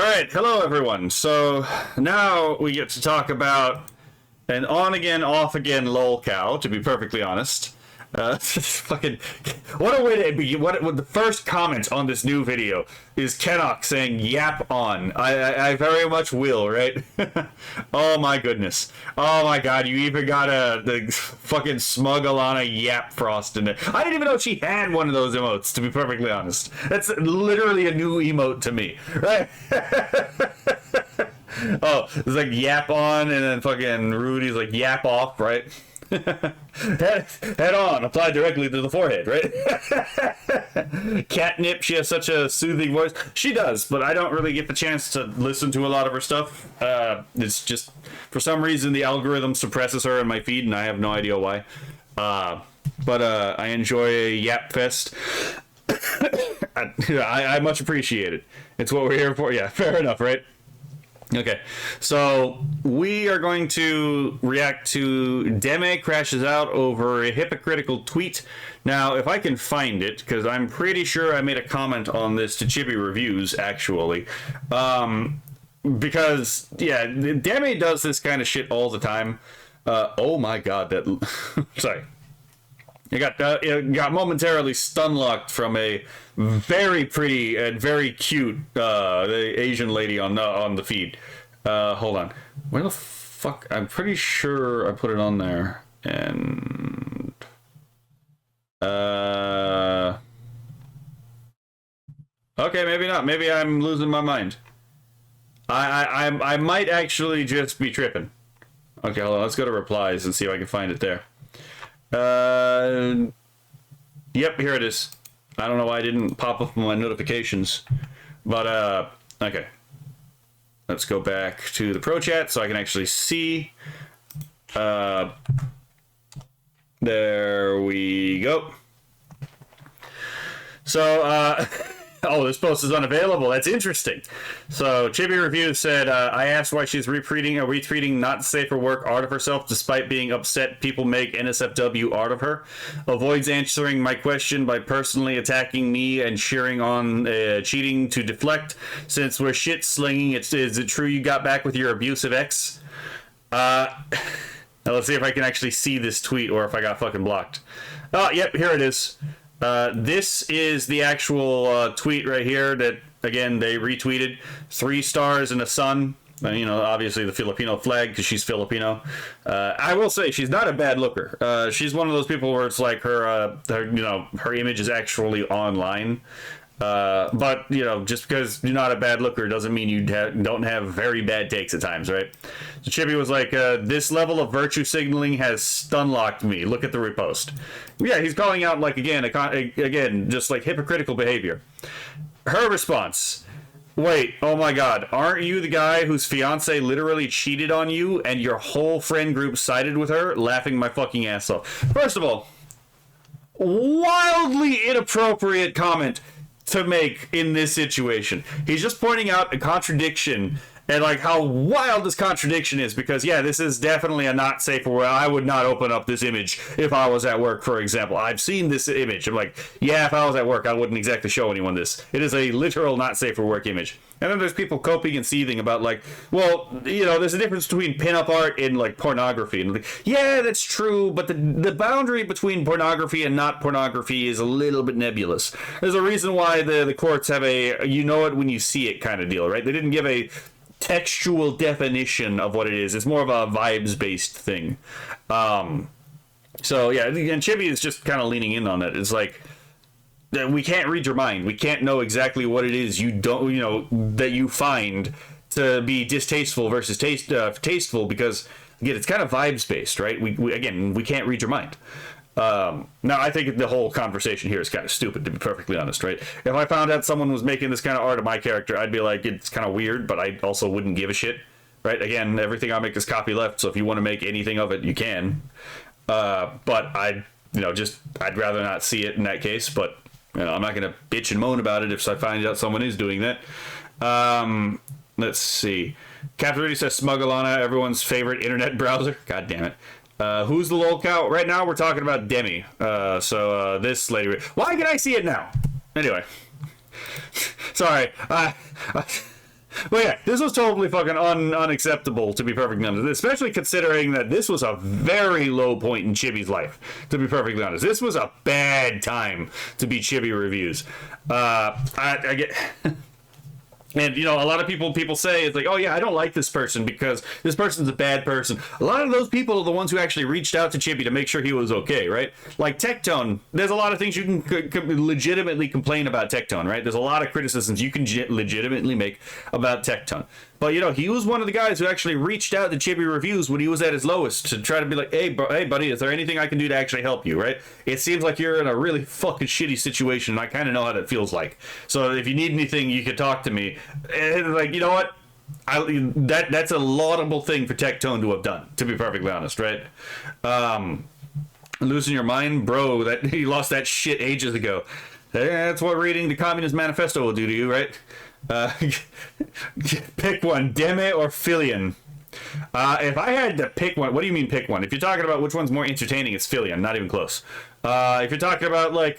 All right, hello everyone. So now we get to talk about an on-again, off-again lolcow, to be perfectly honest. Fucking, what a way to begin. What the first comment on this new video is Kenok saying yap on. I very much will, right? Oh my goodness. Oh my god, you even got the fucking smuggle on a yap frost in it. I didn't even know she had one of those emotes, to be perfectly honest. That's literally a new emote to me, right? Oh, it's like yap on, and then fucking Rudy's like yap off, right? head on, apply directly to the forehead, right? Catnip, she has such a soothing voice. She does, but I don't really get the chance to listen to a lot of her stuff. It's just, for some reason, the algorithm suppresses her in my feed, and I have no idea why. But I enjoy a yap fest. I much appreciate it. It's what we're here for. Yeah, fair enough, right? Okay, so we are going to react to Deme crashes out over a hypocritical tweet. Now, if I can find it, because I'm pretty sure I made a comment on this to ChibiReviews, actually. Because, yeah, Deme does this kind of shit all the time. Oh my god, that... Sorry. It got momentarily stun-locked from a very pretty and very cute Asian lady on the feed. Hold on. Where the fuck? I'm pretty sure I put it on there. And... Okay, maybe not. Maybe I'm losing my mind. I might actually just be tripping. Okay, hold on. Let's go to replies and see if I can find it there. Yep, here it is. I don't know why I didn't pop up on my notifications, but okay. Let's go back to the pro chat so I can actually see. There we go. So oh, this post is unavailable. That's interesting. So ChibiReviews said, I asked why she's retweeting not safe for work art of herself despite being upset people make NSFW art of her. Avoids answering my question by personally attacking me and cheering on cheating to deflect. Since we're shit slinging, is it true you got back with your abusive ex? Now let's see if I can actually see this tweet or if I got fucking blocked. Oh, yep, here it is. This is the actual tweet right here that, again, they retweeted. 3 stars and a sun. You know, obviously the Filipino flag because she's Filipino. I will say she's not a bad looker. She's one of those people where it's like her image is actually online. But, you know, just because you're not a bad looker doesn't mean you don't have very bad takes at times, right? So Chibi was like, this level of virtue signaling has stun-locked me. Look at the repost. Yeah, he's calling out, like, again, just like hypocritical behavior. Her response, wait, oh my god, aren't you the guy whose fiance literally cheated on you and your whole friend group sided with her? Laughing my fucking ass off. First of all, wildly inappropriate comment to make in this situation. He's just pointing out a contradiction and like how wild this contradiction is, because yeah, this is definitely a not safe for work. I would not open up this image if I was at work, for example. I've seen this image. I'm like, yeah, if I was at work, I wouldn't exactly show anyone this. It is a literal not safe for work image. And then there's people coping and seething about like, well, you know, there's a difference between pinup art and like pornography. And like, yeah, that's true, but the boundary between pornography and not pornography is a little bit nebulous. There's a reason why the courts have a you know it when you see it kind of deal, right? They didn't give a textual definition of what it is. It's more of a vibes-based thing. So yeah, and Chibi is just kind of leaning in on it. It's like, we can't read your mind. We can't know exactly what it is you don't, you know, that you find to be distasteful versus tasteful, because again, it's kind of vibes-based, right? We can't read your mind. Now, I think the whole conversation here is kind of stupid, to be perfectly honest, right? If I found out someone was making this kind of art of my character, I'd be like, it's kind of weird, but I also wouldn't give a shit, right? Again, everything I make is copyleft, so if you want to make anything of it, you can. But I'd rather not see it in that case, but you know, I'm not going to bitch and moan about it if I find out someone is doing that. Let's see. Captain Rudy says Smugglana, everyone's favorite internet browser. God damn it. Who's the lolcow? Right now, we're talking about Deme. So this lady... Why can I see it now? Anyway. Sorry. But yeah, this was totally fucking unacceptable, to be perfectly honest. Especially considering that this was a very low point in Chibi's life, to be perfectly honest. This was a bad time to be Chibi Reviews. I get... And, you know, a lot of people say, it's like, oh, yeah, I don't like this person because this person's a bad person. A lot of those people are the ones who actually reached out to Chibi to make sure he was okay, right? Like Tectone, there's a lot of things you can legitimately complain about Tectone, right? There's a lot of criticisms you can legitimately make about Tectone. But, you know, he was one of the guys who actually reached out to Chibi Reviews when he was at his lowest to try to be like, hey, buddy, is there anything I can do to actually help you, right? It seems like you're in a really fucking shitty situation, and I kind of know how that feels like. So if you need anything, you can talk to me. And, like, you know what? That's a laudable thing for Tectone to have done, to be perfectly honest, right? Losing your mind? Bro, that he lost that shit ages ago. That's what reading the Communist Manifesto will do to you, right? Pick one, Deme or Filion. If I had to pick one, what do you mean pick one? If you're talking about which one's more entertaining, it's Filion, not even close. If you're talking about, like,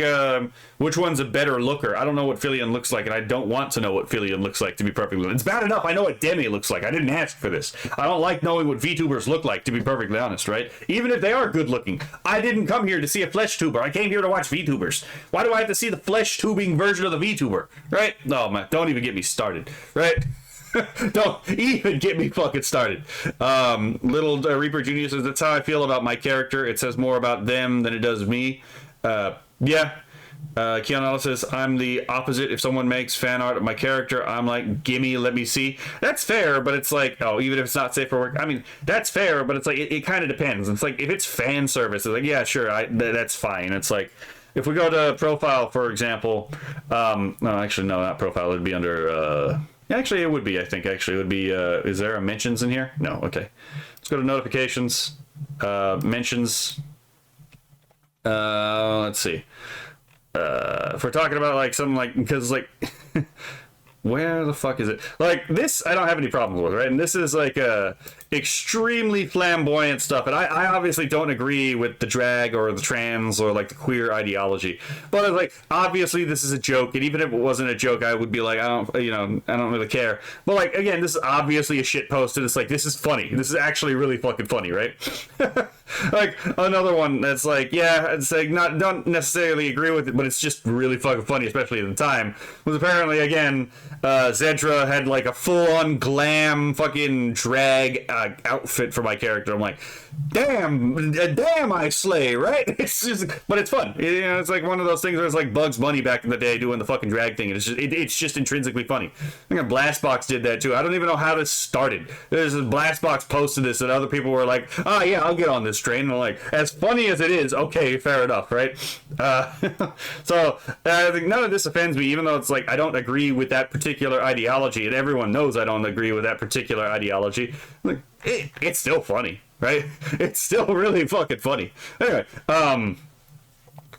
which one's a better looker, I don't know what Filion looks like, and I don't want to know what Filion looks like, to be perfectly honest. It's bad enough I know what Deme looks like. I didn't ask for this. I don't like knowing what VTubers look like, to be perfectly honest, right? Even if they are good looking. I didn't come here to see a flesh tuber. I came here to watch VTubers. Why do I have to see the flesh tubing version of the VTuber, right? No, man, don't even get me started, right? Don't even get me fucking started. Little Reaper Jr. says, that's how I feel about my character. It says more about them than it does me. Yeah. Keanu says, I'm the opposite. If someone makes fan art of my character, I'm like, gimme, let me see. That's fair, but it's like, oh, even if it's not safe for work. I mean, that's fair, but it's like, it kind of depends. It's like, if it's fan service, it's like, yeah, sure, that's fine. It's like, if we go to profile, for example, no, actually, no, not profile. It'd be under, actually, it would be, I think, actually. It would be, is there a mentions in here? No, okay. Let's go to notifications, mentions. Let's see. If we're talking about, like, something like, because, like, where the fuck is it? Like, this, I don't have any problems with, right? And this is, like, extremely flamboyant stuff, and I obviously don't agree with the drag or the trans or like the queer ideology, but like obviously this is a joke, and even if it wasn't a joke, I would be like, I don't really care. But like, again, this is obviously a shit post, and it's like, this is funny. This is actually really fucking funny, right? Like another one that's like, yeah, it's like don't necessarily agree with it, but it's just really fucking funny, especially at the time. Was apparently, again, Zedra had like a full-on glam fucking drag outfit for my character. I'm like, damn, I slay, right? It's just, but it's fun. It's like one of those things where it's like Bugs Bunny back in the day doing the fucking drag thing, and it's just intrinsically funny. I think Blastbox did that too. I don't even know how this started. There's a Blastbox posted this, and other people were like, oh yeah, I'll get on this train. And I'm like, as funny as it is, okay, fair enough, right? So I think none of this offends me, even though it's like I don't agree with that particular ideology, and everyone knows I don't agree with that particular ideology. Like, it's still funny, right? It's still really fucking funny. Anyway,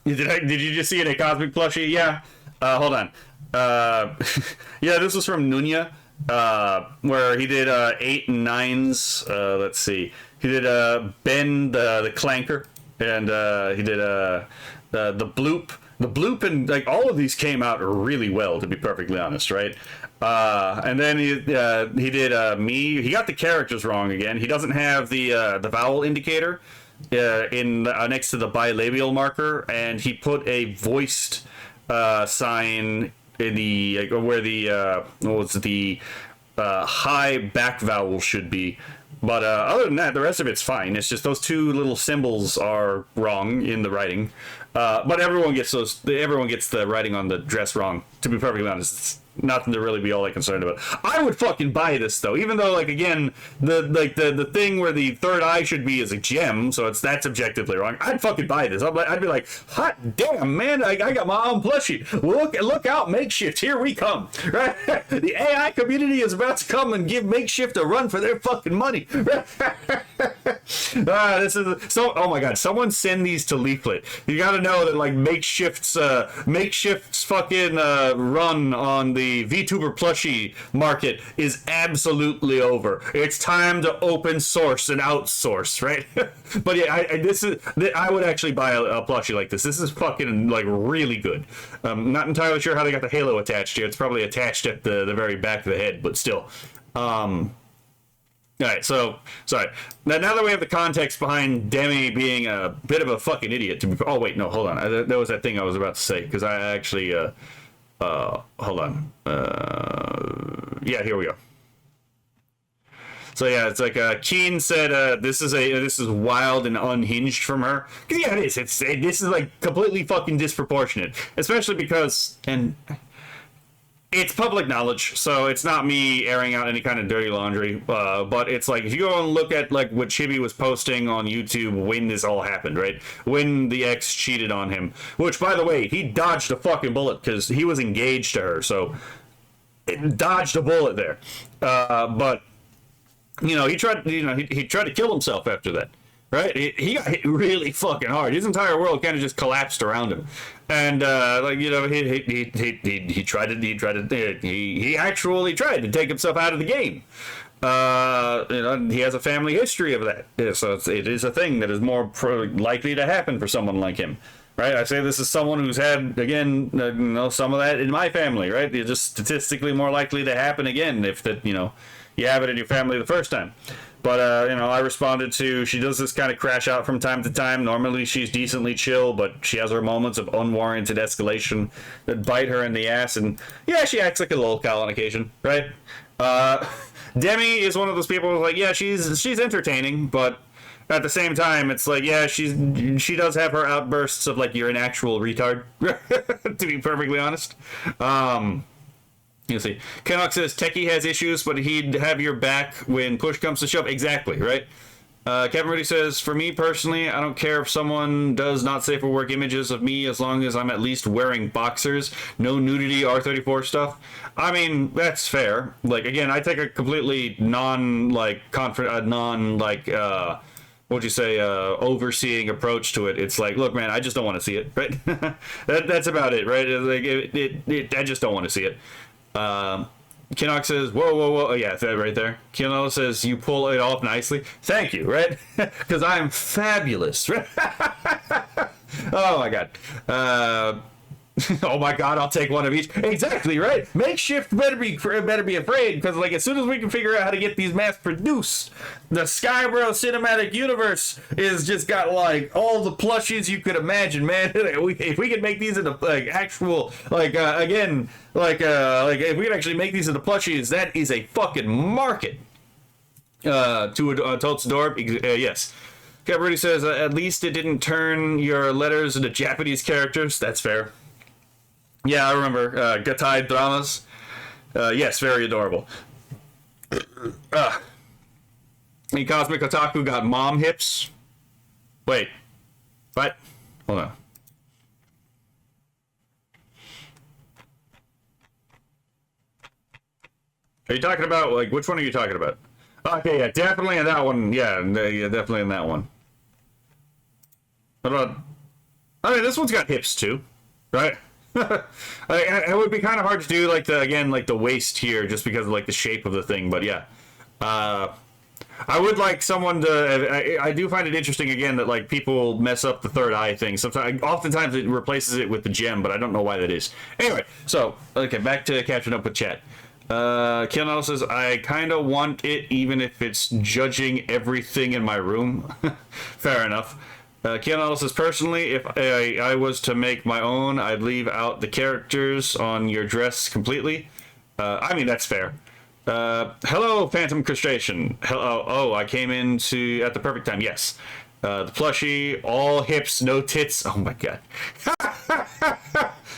did you just see it at Cosmic Plushie? Yeah. Hold on. Yeah, this was from Nunya, where he did 8 and 9s. Let's see. He did Ben the Clanker, and he did the Bloop. The Bloop, and like all of these came out really well, to be perfectly honest, right? And then he did me. He got the characters wrong again. He doesn't have the vowel indicator in next to the bilabial marker, and he put a voiced sign in the where the high back vowel should be. But other than that, the rest of it's fine. It's just those two little symbols are wrong in the writing. But everyone gets the writing on the dress wrong, to be perfectly honest. It's nothing to really be all that concerned about. I would fucking buy this though, even though, like, again, the thing where the third eye should be is a gem, so that's objectively wrong. I'd fucking buy this. I'd be like, hot damn, man, I got my own plushie. Look out, Makeshift, here we come. Right? The AI community is about to come and give Makeshift a run for their fucking money. This is so. Oh my god! Someone send these to Leaflet. You got to know that like Makeshift's fucking run on the the VTuber plushie market is absolutely over. It's time to open source and outsource, right? But yeah, I would actually buy a plushie like this. This is fucking like really good. Not entirely sure how they got the halo attached here. It's probably attached at the very back of the head, but still. All right, so sorry. Now that we have the context behind Deme being a bit of a fucking idiot, oh wait, no, hold on. There was that thing I was about to say because I actually hold on. Yeah, here we go. So yeah, it's like Keen said, this is wild and unhinged from her. Cause yeah, it is. This is like completely fucking disproportionate, especially because it's public knowledge, so it's not me airing out any kind of dirty laundry. But it's like if you go and look at like what Chibi was posting on YouTube when this all happened, right? When the ex cheated on him, which by the way, he dodged a fucking bullet because he was engaged to her, so it dodged a bullet there. But you know, he tried to kill himself after that. Right, he got hit really fucking hard. His entire world kind of just collapsed around him, and like you know, he actually tried to take himself out of the game. You know, he has a family history of that, yeah, so it is a thing that is more likely to happen for someone like him. Right, I say this is someone who's had again, you know, some of that in my family. Right, you're just statistically more likely to happen again if that you know you have it in your family the first time. But, you know, I responded to, she does this kind of crash out from time to time. Normally she's decently chill, but she has her moments of unwarranted escalation that bite her in the ass. And, yeah, she acts like a lolcow on occasion, right? Deme is one of those people who's like, yeah, she's entertaining, but at the same time, it's like, yeah, she does have her outbursts of, like, you're an actual retard, to be perfectly honest. You see, Kenlock says Techie has issues, but he'd have your back when push comes to shove. Exactly, right? Kevin Rudy says, for me personally, I don't care if someone does not safe for work images of me as long as I'm at least wearing boxers. No nudity, R34 stuff. I mean, that's fair. Like, again, I take a completely overseeing approach to it. It's like, look, man, I just don't want to see it, right? That's about it, right? Like, I just don't want to see it. Kinnock says, whoa. Oh, yeah, that right there. Kinnock says, you pull it off nicely. Thank you, right? Because I'm fabulous, right? Oh, my God. Oh, my God, I'll take one of each. Exactly, right? Makeshift better be afraid, because, like, as soon as we can figure out how to get these mass-produced, the Skybro cinematic universe is just got, like, all the plushies you could imagine, man. If we could make these into, like, actual, like, again, like, if we could actually make these into plushies, that is a fucking market. To a Tulsa door, yes. Gabriel says, at least it didn't turn your letters into Japanese characters. That's fair. Yeah, I remember Gatai dramas. Yes, very adorable. And Cosmic Otaku got mom hips. Wait. What? Hold on. Are you talking about, like, which one are you talking about? Okay, yeah, definitely in that one. Yeah, definitely in that one. What about... I mean, this one's got hips, too. Right? It would be kind of hard to do, like, the waist here, just because of, like, the shape of the thing, but yeah. I would like someone to... I do find it interesting, again, that, like, people mess up the third eye thing. Oftentimes it replaces it with the gem, but I don't know why that is. Anyway, so, okay, back to catching up with chat. Keanu says, I kind of want it, even if it's judging everything in my room. Fair enough. Keanu says, personally, if I was to make my own, I'd leave out the characters on your dress completely. I mean, that's fair. Hello, Phantom Crustacean. Hello. Oh, I came in at the perfect time. Yes. The plushie, all hips, no tits. Oh my god.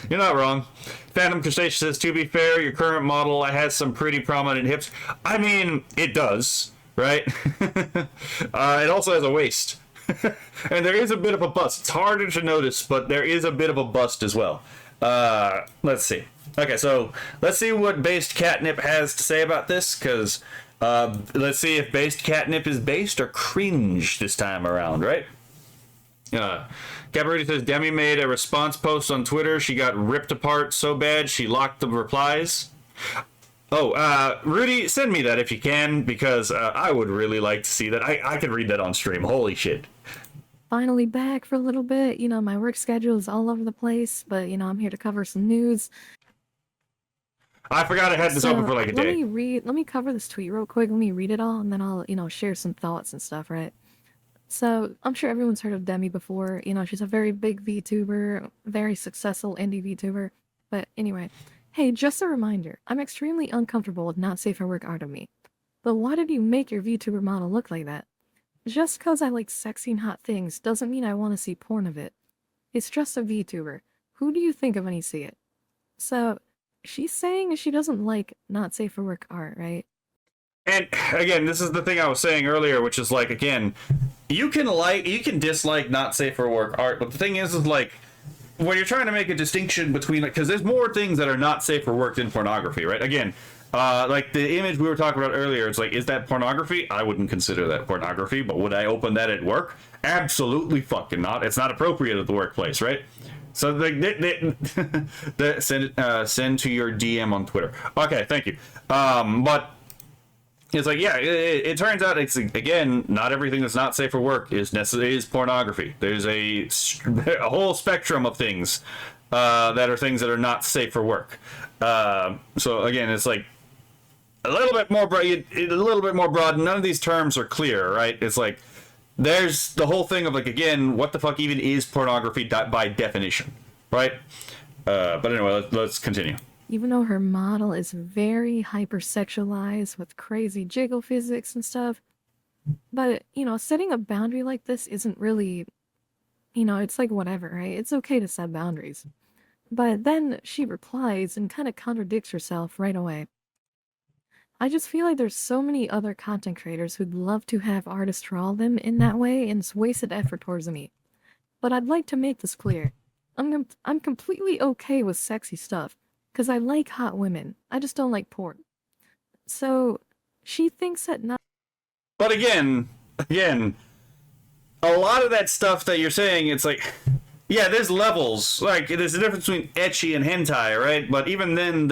You're not wrong. Phantom Crustacean says, to be fair, your current model has some pretty prominent hips. I mean, it does, right? It also has a waist. And there is a bit of a bust. It's harder to notice, but there is a bit of a bust as well. Let's see. Okay, so let's see what Based Catnip has to say about this, because let's see if Based Catnip is based or cringe this time around, right? Gabrielle says, Deme made a response post on Twitter. She got ripped apart so bad she locked the replies. Oh, Rudy, send me that if you can, because I would really like to see that. I could read that on stream. Holy shit. Finally back for a little bit. You know, my work schedule is all over the place, but you know, I'm here to cover some news. I forgot I had this open for like a day. Let me cover this tweet real quick. Let me read it all, and then I'll, you know, share some thoughts and stuff, right? So, I'm sure everyone's heard of Deme before. You know, she's a very big VTuber, very successful indie VTuber. But anyway, hey, just a reminder, I'm extremely uncomfortable with not safe for work art of me. But why did you make your VTuber model look like that? Just cause I like sexy and hot things doesn't mean I want to see porn of it. It's just a VTuber. Who do you think of when you see it? So, she's saying she doesn't like not safe for work art, right? And again, this is the thing I was saying earlier, which is like, again, you can dislike not safe for work art, but the thing is like, when you're trying to make a distinction between, like, because there's more things that are not safe for work than pornography, right? Again, like the image we were talking about earlier, it's like, is that pornography? I wouldn't consider that pornography, but would I open that at work? Absolutely fucking not. It's not appropriate at the workplace, right? So like, send to your DM on Twitter. Okay, thank you. But it's like, yeah, it turns out it's, again, not everything that's not safe for work is pornography. There's a whole spectrum of things that are things that are not safe for work. So again, it's like a little bit more broad. None of these terms are clear, right? It's like there's the whole thing of like, again, what the fuck even is pornography by definition, right? But anyway, let's continue. Even though her model is very hypersexualized with crazy jiggle physics and stuff. But, you know, setting a boundary like this isn't really, you know, it's like whatever, right? It's okay to set boundaries. But then she replies and kind of contradicts herself right away. I just feel like there's so many other content creators who'd love to have artists draw them in that way, and it's wasted effort towards me. But I'd like to make this clear. I'm completely okay with sexy stuff. Because I like hot women. I just don't like porn. So, she thinks that not... But again, a lot of that stuff that you're saying, it's like, yeah, there's levels. Like, there's a difference between ecchi and hentai, right? But even then,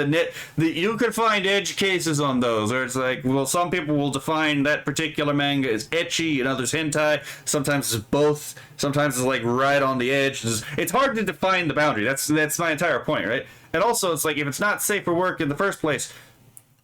you could find edge cases on those, where it's like, well, some people will define that particular manga as ecchi and others hentai. Sometimes it's both. Sometimes it's like right on the edge. It's hard to define the boundary. That's my entire point, right? And also, it's like, if it's not safe for work in the first place,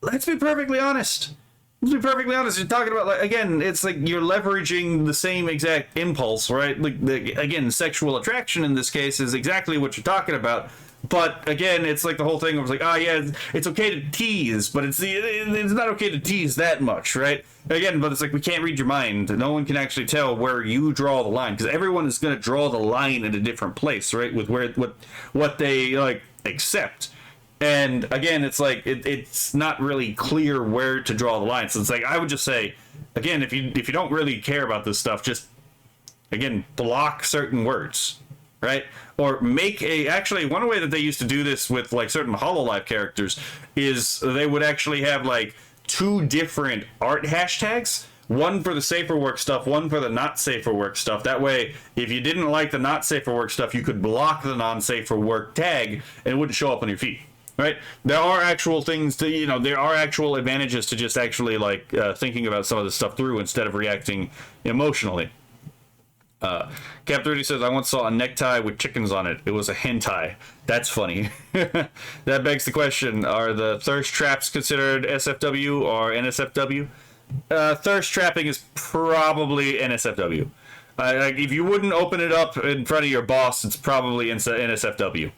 let's be perfectly honest. You're talking about, like, again, it's like you're leveraging the same exact impulse, right? Like, again, sexual attraction in this case is exactly what you're talking about. But again, it's like the whole thing was like, oh yeah, it's okay to tease, but it's not okay to tease that much, right? Again, but it's like, we can't read your mind. No one can actually tell where you draw the line, because everyone is going to draw the line in a different place, right? With what they like accept. And again, it's like it's not really clear where to draw the line. So it's like, I would just say, again, if you don't really care about this stuff, just again block certain words, right? Or make actually, one way that they used to do this with like certain HoloLive characters is they would actually have like 2 different art hashtags. One for the safer work stuff, one for the not safe for work stuff. That way, if you didn't like the not safe for work stuff, you could block the non safe for work tag and it wouldn't show up on your feed. Right? There are actual things to, you know, there are actual advantages to just actually like thinking about some of this stuff through instead of reacting emotionally. Cap 30 says, I once saw a necktie with chickens on it. It was a hentai. That's funny. That begs the question, are the thirst traps considered SFW or NSFW? Thirst trapping is probably NSFW. Like, if you wouldn't open it up in front of your boss, it's probably NSFW.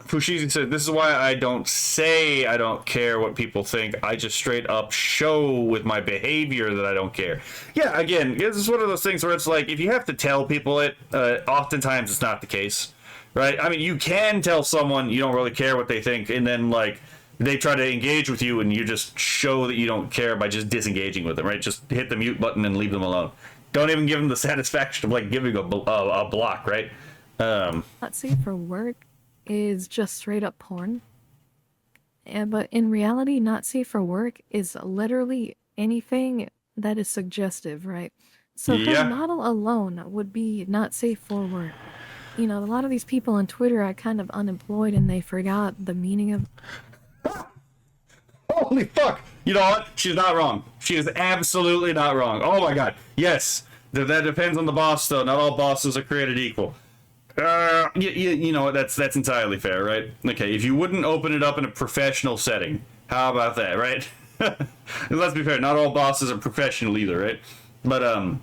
Fushizi said, this is why I don't say I don't care what people think. I just straight up show with my behavior that I don't care. Yeah, again, this is one of those things where it's like, if you have to tell people it, oftentimes it's not the case, right? I mean, you can tell someone you don't really care what they think, and then, like, they try to engage with you, and you just show that you don't care by just disengaging with them, right? Just hit the mute button and leave them alone. Don't even give them the satisfaction of, like, giving a block, right? Let's say for work is just straight up porn. But in reality, not safe for work is literally anything that is suggestive, right? So her model alone would be not safe for work. You know, a lot of these people on Twitter are kind of unemployed and they forgot the meaning of... Holy fuck! You know what? She's not wrong. She is absolutely not wrong. Oh my god. Yes. That depends on the boss, though. Not all bosses are created equal. You know what? That's entirely fair, right? Okay, if you wouldn't open it up in a professional setting, how about that, right? Let's be fair. Not all bosses are professional either, right? But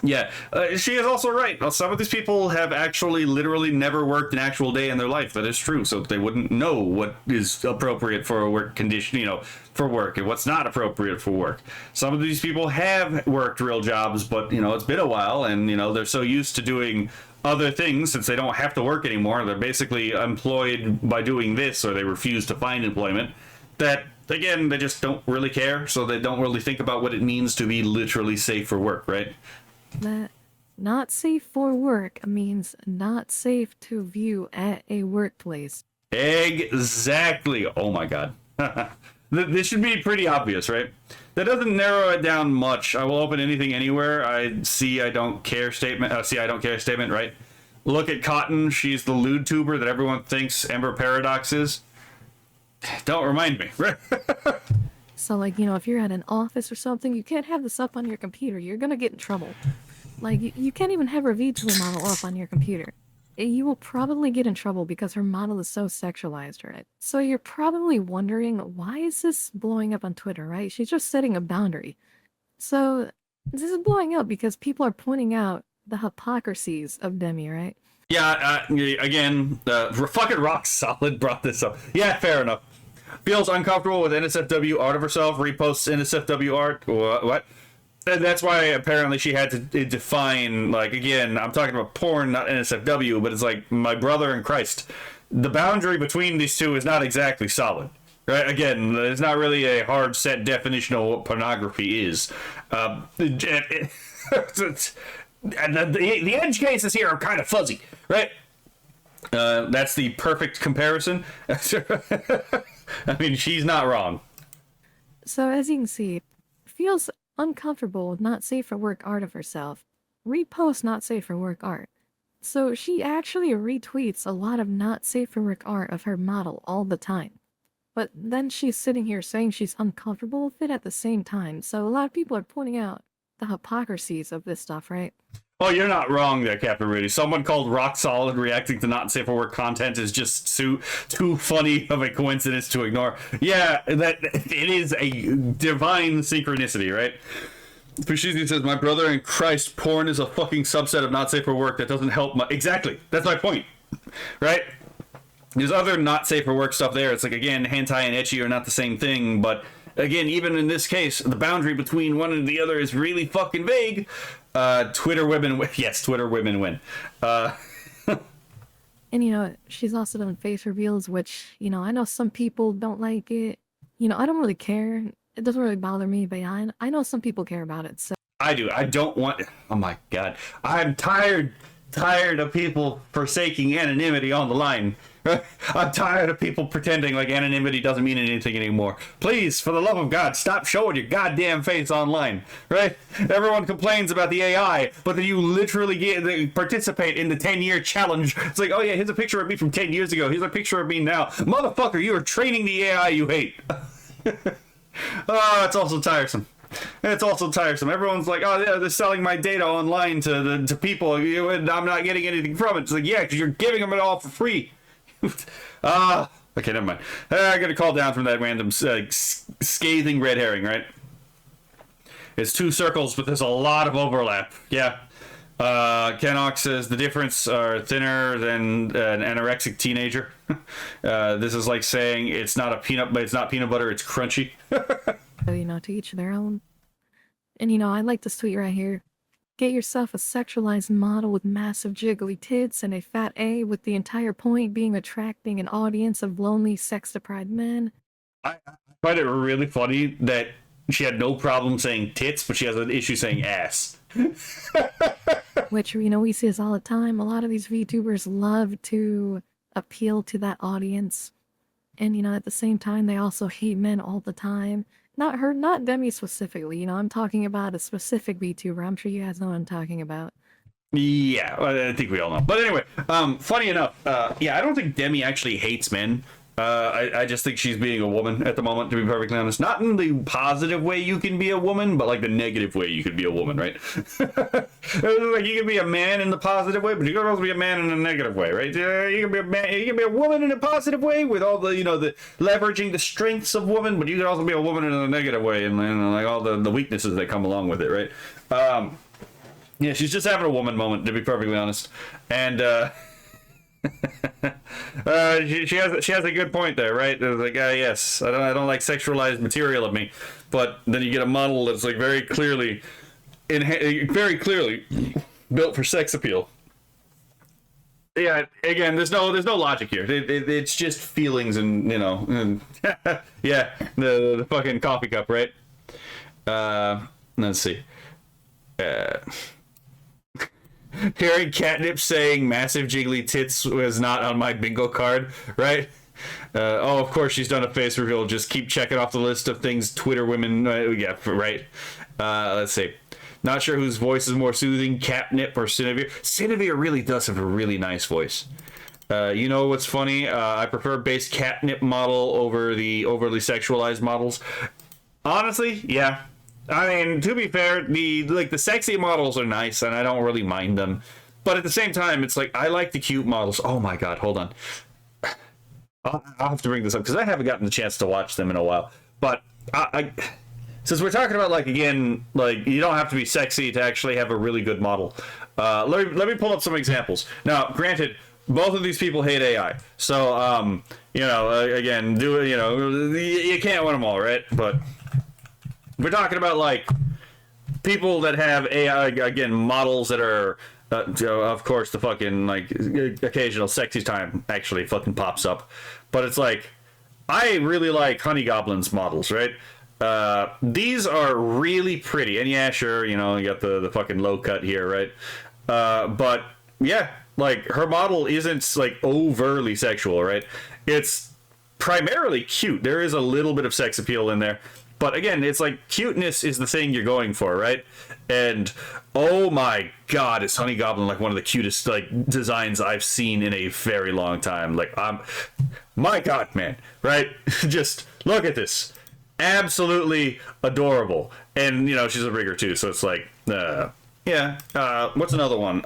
yeah, she is also right. Some of these people have actually literally never worked an actual day in their life. That is true. So they wouldn't know what is appropriate for a work condition, you know, for work, and what's not appropriate for work. Some of these people have worked real jobs, but, you know, it's been a while, and, you know, they're so used to doing other things since they don't have to work anymore. They're basically employed by doing this, or they refuse to find employment, that, again, they just don't really care. So they don't really think about what it means to be literally safe for work, right? That not safe for work means not safe to view at a workplace. Exactly. Oh my god. This should be pretty obvious, right? That doesn't narrow it down much. I will open anything anywhere. I don't care statement. I don't care statement, right? Look at Cotton. She's the lewd tuber that everyone thinks Ember Paradox is. Don't remind me. So, like, you know, if you're at an office or something, you can't have this up on your computer. You're gonna get in trouble. Like, you can't even have her VTuber model up on your computer. You will probably get in trouble because her model is so sexualized, right? So you're probably wondering, why is this blowing up on Twitter, right? She's just setting a boundary. So this is blowing up because people are pointing out the hypocrisies of Deme, right? Yeah, again, fucking Rock Solid brought this up. Yeah, fair enough. Feels uncomfortable with NSFW art of herself, reposts NSFW art. What? And that's why apparently she had to define, like, again, I'm talking about porn, not NSFW, but it's like, my brother in Christ. The boundary between these two is not exactly solid. Right? Again, there's not really a hard set definition of what pornography is. The edge cases here are kind of fuzzy, right? That's the perfect comparison. I mean, she's not wrong. So as you can see, feels uncomfortable with not safe for work art of herself. Repost not safe for work art. So she actually retweets a lot of not safe for work art of her model all the time. But then she's sitting here saying she's uncomfortable with it at the same time. So a lot of people are pointing out the hypocrisies of this stuff, right? Oh, you're not wrong there, Captain Rudy. Someone called Rock Solid reacting to not safe for work content is just too funny of a coincidence to ignore. Yeah, that it is a divine synchronicity, right? Pushizi says, my brother in Christ, porn is a fucking subset of not safe for work that doesn't help my... Exactly. That's my point. Right? There's other not safe for work stuff there. It's like, again, hentai and ecchi are not the same thing, but again, even in this case, the boundary between one and the other is really fucking vague. Twitter women win. Yes, Twitter women win. And, you know, she's also done face reveals, which, you know, I know some people don't like it. You know, I don't really care. It doesn't really bother me, but yeah, I know some people care about it, so. I do. I don't want... Oh my god. I'm tired of people forsaking anonymity on the line. I'm tired of people pretending like anonymity doesn't mean anything anymore. Please, for the love of God, stop showing your goddamn face online, right? Everyone complains about the AI, but then you literally participate in the 10-year challenge. It's like, oh yeah, here's a picture of me from 10 years ago. Here's a picture of me now. Motherfucker, you are training the AI you hate. Oh, it's also tiresome. It's also tiresome. Everyone's like, oh yeah, they're selling my data online to people, and I'm not getting anything from it. It's like, yeah, because you're giving them it all for free. Okay, never mind. I gotta call down from that random scathing red herring, right? It's two circles, but there's a lot of overlap. Yeah. Kenox says the difference are thinner than an anorexic teenager. This is like saying it's not peanut butter, it's crunchy. You know, to each their own. And, you know, I like this tweet right here. Get yourself a sexualized model with massive jiggly tits and a fat A, with the entire point being attracting an audience of lonely, sex-deprived men. I find it really funny that she had no problem saying tits, but she has an issue saying ass. Which, you know, we see this all the time. A lot of these VTubers love to appeal to that audience. And, you know, at the same time, they also hate men all the time. Not her, not Deme specifically, you know, I'm talking about a specific VTuber. I'm sure you guys know what I'm talking about. Yeah, I think we all know. But anyway, funny enough, yeah, I don't think Deme actually hates men. I just think she's being a woman at the moment, to be perfectly honest. Not in the positive way you can be a woman, but like the negative way you could be a woman, right? Like you can be a man in the positive way, but you can also be a man in a negative way, right? You can be a man, you can be a woman in a positive way with all the, you know, the leveraging the strengths of woman, but you can also be a woman in a negative way and like all the weaknesses that come along with it, right? Yeah, she's just having a woman moment, to be perfectly honest, and she has a good point there, right? It's like, yes, I don't like sexualized material of me, but then you get a model that's like very clearly built for sex appeal. Yeah, again, there's no logic here. It's just feelings and, you know, and yeah, the fucking coffee cup, right? Let's see. Hearing Catnip saying massive jiggly tits was not on my bingo card, right? Oh, of course she's done a face reveal. Just keep checking off the list of things Twitter women. Yeah, right. Let's see. Not sure whose voice is more soothing, Catnip or Cinevere. Cinevere really does have a really nice voice. You know what's funny? I prefer base Catnip model over the overly sexualized models. Honestly, yeah. I mean, to be fair, the sexy models are nice, and I don't really mind them. But at the same time, it's like I like the cute models. Oh my god, hold on. I'll have to bring this up because I haven't gotten the chance to watch them in a while. But I since we're talking about like again, like you don't have to be sexy to actually have a really good model. Let me pull up some examples. Now, granted, both of these people hate AI, so you know, again, you can't win them all, right? But we're talking about like people that have AI, again, models that are, of course, the fucking like occasional sexy time actually fucking pops up, but it's like I really like Honey Goblin's models, right? These are really pretty, and yeah, sure, you know, you got the fucking low cut here, right? But yeah, like her model isn't like overtly sexual, right? It's primarily cute. There is a little bit of sex appeal in there. But again, it's like cuteness is the thing you're going for, right? And oh my god, is Honey Goblin like one of the cutest like designs I've seen in a very long time. Like my god, man, right? Just look at this. Absolutely adorable. And you know, she's a rigger too, so it's like yeah. What's another one?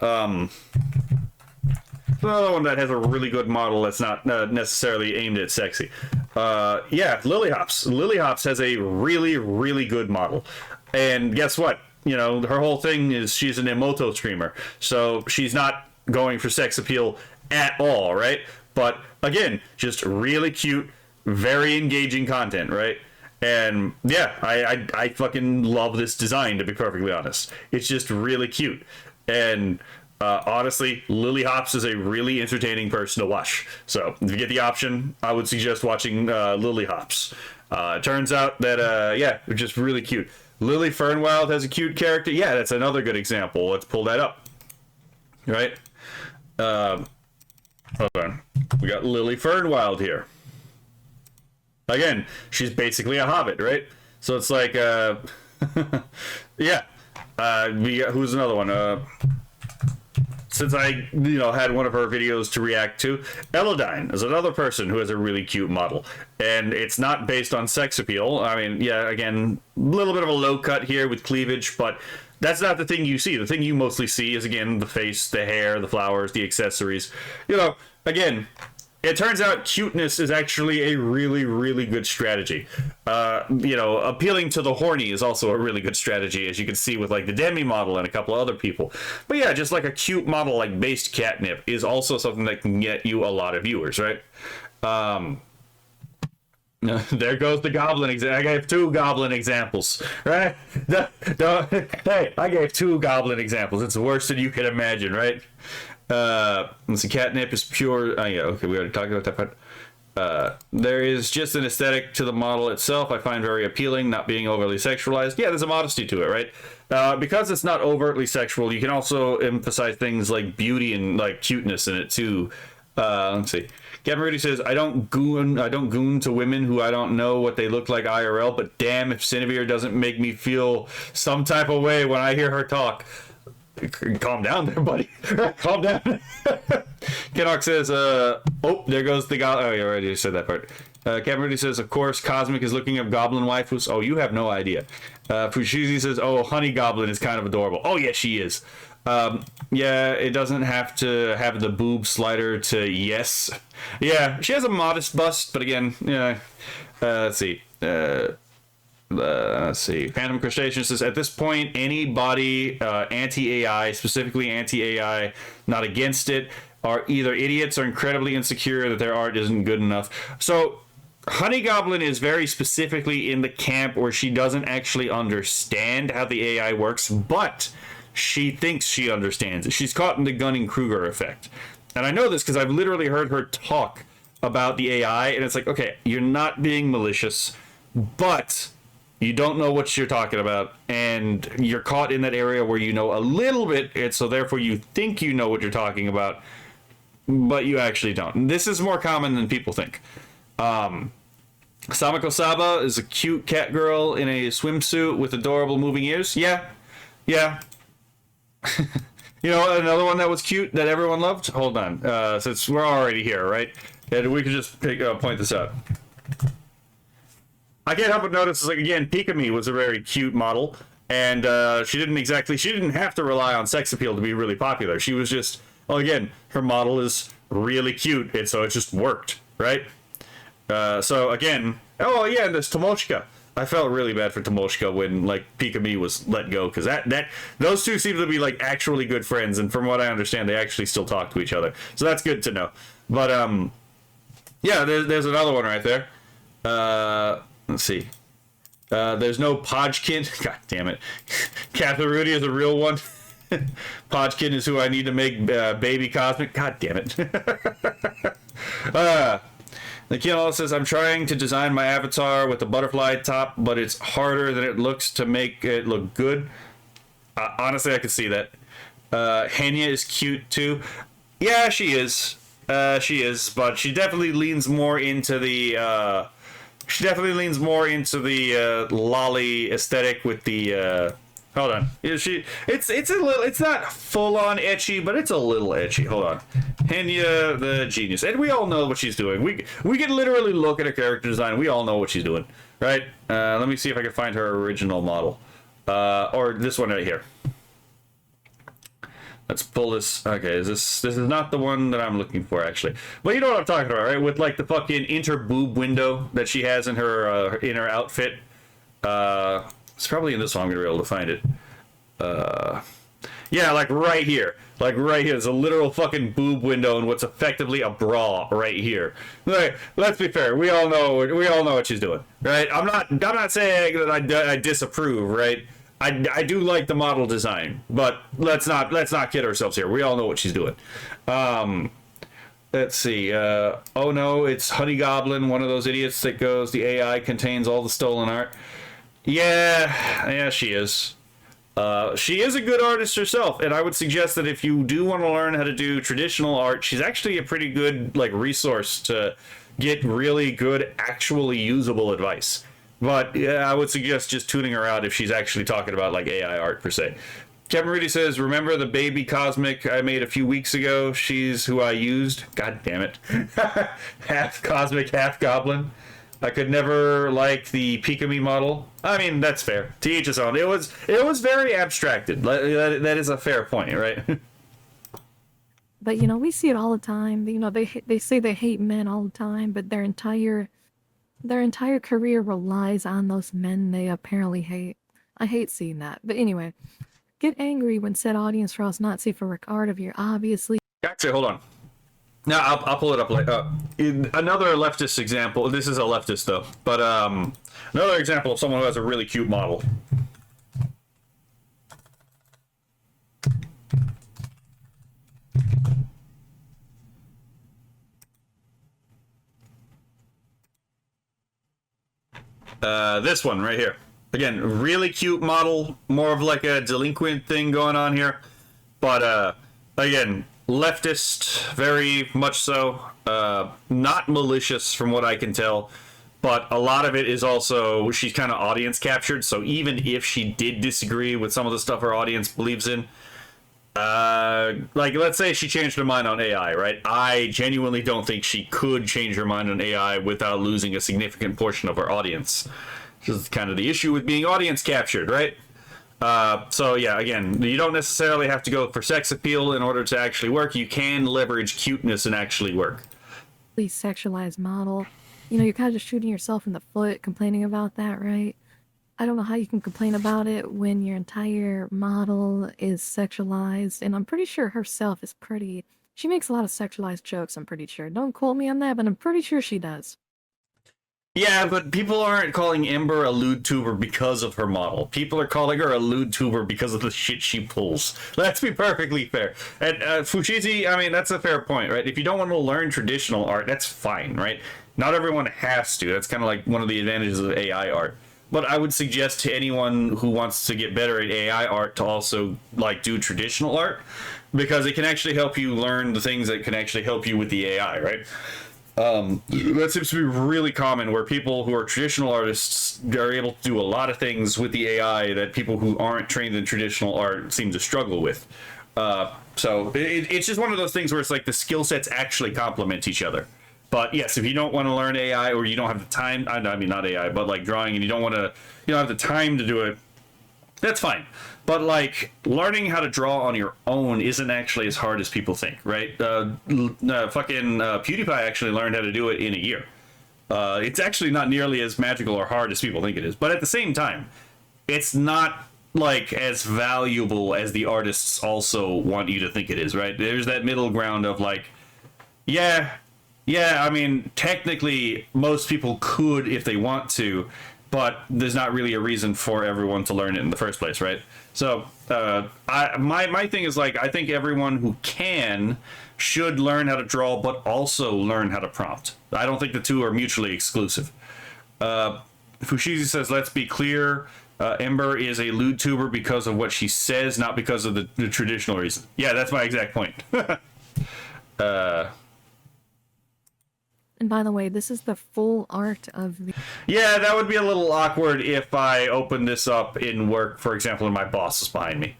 Another one that has a really good model that's not necessarily aimed at sexy. Yeah, Lily Hops. Lily Hops has a really, really good model. And guess what? You know, her whole thing is she's an emoto streamer. So she's not going for sex appeal at all, right? But again, just really cute, very engaging content, right? And yeah, I fucking love this design, to be perfectly honest. It's just really cute. And honestly, Lily Hops is a really entertaining person to watch. So if you get the option, I would suggest watching Lily Hops. It turns out that, yeah, they're just really cute. Lily Fernwild has a cute character. Yeah, that's another good example. Let's pull that up. Right? Hold on. We got Lily Fernwild here. Again, she's basically a hobbit, right? So it's like, yeah. We got, who's another one? Since I, you know, had one of her videos to react to, Elodyne is another person who has a really cute model. And it's not based on sex appeal. I mean, yeah, again, a little bit of a low cut here with cleavage, but that's not the thing you see. The thing you mostly see is, again, the face, the hair, the flowers, the accessories. You know, again, it turns out cuteness is actually a really, really good strategy. You know, appealing to the horny is also a really good strategy, as you can see with like the Deme model and a couple other people. But yeah, just like a cute model like based Catnip is also something that can get you a lot of viewers, right? There goes the goblin example. I gave 2 goblin examples, right? Hey, I gave 2 goblin examples. It's worse than you can imagine, right? Let's see, Catnip is pure. Yeah, okay, we already talked about that part. There is just an aesthetic to the model itself I find very appealing, not being overly sexualized. Yeah, there's a modesty to it, right? Because it's not overtly sexual, you can also emphasize things like beauty and like cuteness in it too. Let's see. Gavin Rudy says, I don't goon to women who I don't know what they look like IRL, but damn if Cinevere doesn't make me feel some type of way when I hear her talk. Calm down there, buddy. Calm down. Kenok says, oh, there goes the guy. Oh, you already said that part. Kevin Rudy says, of course, Cosmic is looking up goblin waifus. Oh, you have no idea. Fushizi says, oh, Honey Goblin is kind of adorable. Oh, yeah, she is. Yeah, it doesn't have to have the boob slider to yes. Yeah, she has a modest bust, but again, yeah. Let's see. Let's see. Phantom Crustacean says, at this point, any body anti-AI, specifically anti-AI, not against it, are either idiots or incredibly insecure that their art isn't good enough. So, Honey Goblin is very specifically in the camp where she doesn't actually understand how the AI works, but she thinks she understands it. She's caught in the Gunning-Kruger effect. And I know this because I've literally heard her talk about the AI, and it's like, okay, you're not being malicious, but you don't know what you're talking about, and you're caught in that area where you know a little bit, and so therefore you think you know what you're talking about, but you actually don't. And this is more common than people think. Samako Saba is a cute cat girl in a swimsuit with adorable moving ears. Yeah. You know, another one that was cute that everyone loved? Hold on. Since we're already here, right? And we could just point this out. I can't help but notice, like, again, Pikami was a very cute model, and she didn't have to rely on sex appeal to be really popular. She was just, well, again, her model is really cute, and so it just worked, right? So again, oh yeah, and there's Tomoshika. I felt really bad for Tomoshika when, like, Pikami was let go, because those two seem to be, like, actually good friends, and from what I understand, they actually still talk to each other. So that's good to know. But yeah, there's another one right there. Let's see. There's no Podkin. God damn it. Catherudi is a real one. Podkin is who I need to make baby Cosmic. God damn it. Nikhil says, I'm trying to design my avatar with a butterfly top, but it's harder than it looks to make it look good. Honestly, I can see that. Henya is cute too. Yeah, she is. She is, but she definitely leans more into the lolly aesthetic with the hold on. It's a little, it's not full on ecchi, but it's a little ecchi. Hold on. Henya the genius. And we all know what she's doing. We can literally look at her character design and we all know what she's doing. Right? Let me see if I can find her original model. Or this one right here. Let's pull this. Okay, this is not the one that I'm looking for, actually. But you know what I'm talking about, right? With, like, the fucking inter-boob window that she has in her outfit. It's probably in this one I'm going to be able to find it. Yeah, like right here. Like right here. There's a literal fucking boob window and what's effectively a bra right here. Like, let's be fair. We all know what she's doing, right? I'm not saying that I disapprove, right? I do like the model design, but let's not kid ourselves here. We all know what she's doing. Let's see. Oh no, it's Honey Goblin, one of those idiots that goes, the AI contains all the stolen art. Yeah, she is. She is a good artist herself, and I would suggest that if you do want to learn how to do traditional art, she's actually a pretty good, like, resource to get really good, actually usable advice. But yeah, I would suggest just tuning her out if she's actually talking about, like, AI art per se. Kevin Rudy says, remember the baby Cosmic I made a few weeks ago? She's who I used. God damn it. Half Cosmic, half Goblin. I could never like the Pikami model. I mean, that's fair. To each his own. It was very abstracted. That is a fair point, right? But, you know, we see it all the time. You know, they say they hate men all the time, but their entire career relies on those men they apparently hate. I hate seeing that. But anyway, get angry when said audience draws not safe for work art if you're obviously... Actually, hold on. No, I'll pull it up later. Another leftist example. This is a leftist, though. But another example of someone who has a really cute model. This one right here. Again, really cute model. More of like a delinquent thing going on here. But again, leftist, very much so. Not malicious from what I can tell. But a lot of it is also, she's kind of audience captured. So even if she did disagree with some of the stuff her audience believes in, Like, let's say she changed her mind on AI, right? I genuinely don't think she could change her mind on AI without losing a significant portion of her audience. This is kind of the issue with being audience captured, right? So yeah, again, you don't necessarily have to go for sex appeal in order to actually work. You can leverage cuteness and actually work. Please sexualized model. You know, you're kind of just shooting yourself in the foot complaining about that, right? I don't know how you can complain about it when your entire model is sexualized, and I'm pretty sure herself is pretty... She makes a lot of sexualized jokes, I'm pretty sure. Don't quote me on that, but I'm pretty sure she does. Yeah, but people aren't calling Ember a lewd tuber because of her model. People are calling her a lewd tuber because of the shit she pulls. Let's be perfectly fair. And Fushizi, I mean, that's a fair point, right? If you don't want to learn traditional art, that's fine, right? Not everyone has to. That's kind of like one of the advantages of AI art. But I would suggest to anyone who wants to get better at AI art to also like do traditional art, because it can actually help you learn the things that can actually help you with the AI, right? That seems to be really common, where people who are traditional artists are able to do a lot of things with the AI that people who aren't trained in traditional art seem to struggle with. So it's just one of those things where it's like the skill sets actually complement each other. But yes, if you don't want to learn AI, or you don't have the time, I mean not AI, but like drawing, and you don't have the time to do it, that's fine. But like learning how to draw on your own isn't actually as hard as people think, right? Fucking PewDiePie actually learned how to do it in a year. It's actually not nearly as magical or hard as people think it is. But at the same time, it's not like as valuable as the artists also want you to think it is, right? There's that middle ground of like, yeah, I mean, technically most people could if they want to, but there's not really a reason for everyone to learn it in the first place, right? So my thing is like, I think everyone who can should learn how to draw, but also learn how to prompt. I don't think the two are mutually exclusive. Fushizi says, let's be clear, Ember is a lewd tuber because of what she says, not because of the traditional reason. Yeah, that's my exact point. And by the way, this is the full art of the... Yeah, that would be a little awkward if I opened this up in work, for example, and my boss is behind me.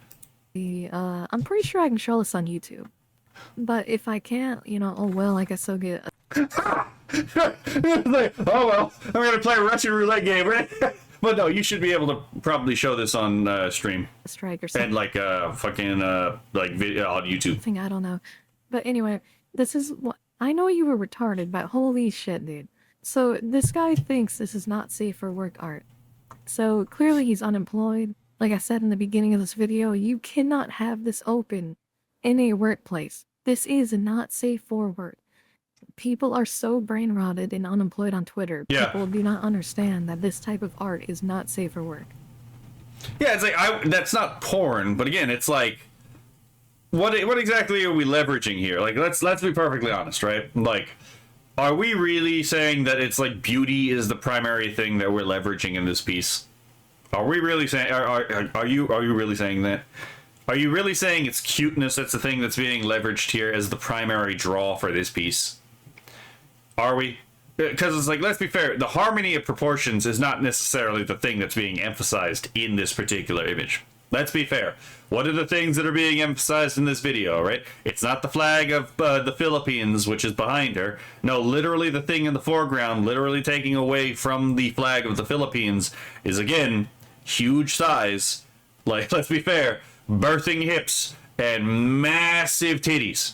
I'm pretty sure I can show this on YouTube. But if I can't, you know, oh well, I guess I'll get... Like, oh well, I'm gonna play a Russian roulette game, right? But no, you should be able to probably show this on stream. Strike or something. And like fucking like video on YouTube. Thing, I don't know. But anyway, this is what... I know you were retarded, but holy shit, dude. So this guy thinks this is not safe for work art. So clearly he's unemployed. Like I said in the beginning of this video, you cannot have this open in a workplace. This is not safe for work. People are so brain rotted and unemployed on Twitter. Yeah. People do not understand that this type of art is not safe for work. Yeah, it's like that's not porn, but again, it's like what exactly are we leveraging here? Like let's be perfectly honest, right? Like, are we really saying that it's like beauty is the primary thing that we're leveraging in this piece? Are we really saying are you really saying that? Are you really saying it's cuteness that's the thing that's being leveraged here as the primary draw for this piece? Are we? Because it's like, let's be fair, the harmony of proportions is not necessarily the thing that's being emphasized in this particular image. Let's be fair. What are the things that are being emphasized in this video, right? It's not the flag of the Philippines, which is behind her. No, literally the thing in the foreground, literally taking away from the flag of the Philippines, is, again, huge size. Like, let's be fair, birthing hips and massive titties.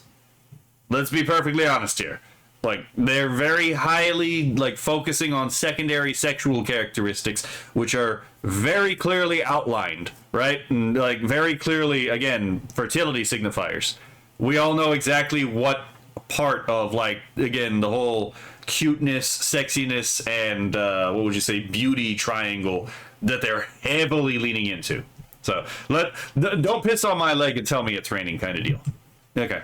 Let's be perfectly honest here. Like, they're very highly, like, focusing on secondary sexual characteristics, which are very clearly outlined, right? And, like, very clearly, again, fertility signifiers. We all know exactly what part of, like, again, the whole cuteness, sexiness, and, what would you say, beauty triangle that they're heavily leaning into. So, don't piss on my leg and tell me it's raining kind of deal. Okay.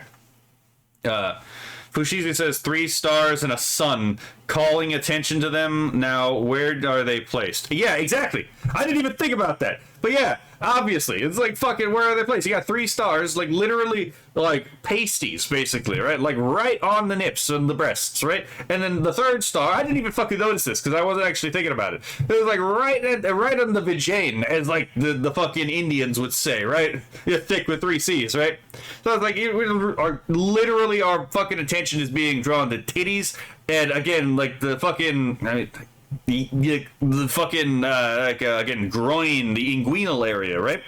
Fushigi says 3 stars and a sun, calling attention to them. Now, where are they placed? Yeah, exactly. I didn't even think about that. But yeah, obviously, it's like fucking where are they placed? You got 3 stars, like literally like pasties, basically, right? Like right on the nips and the breasts, right? And then the 3rd star, I didn't even fucking notice this because I wasn't actually thinking about it. It was like right on the vagine, as like the fucking Indians would say, right? You're thick with 3 C's, right? So it's like literally our fucking attention is being drawn to titties, and again, like the fucking. The fucking again, groin, the inguinal area, right?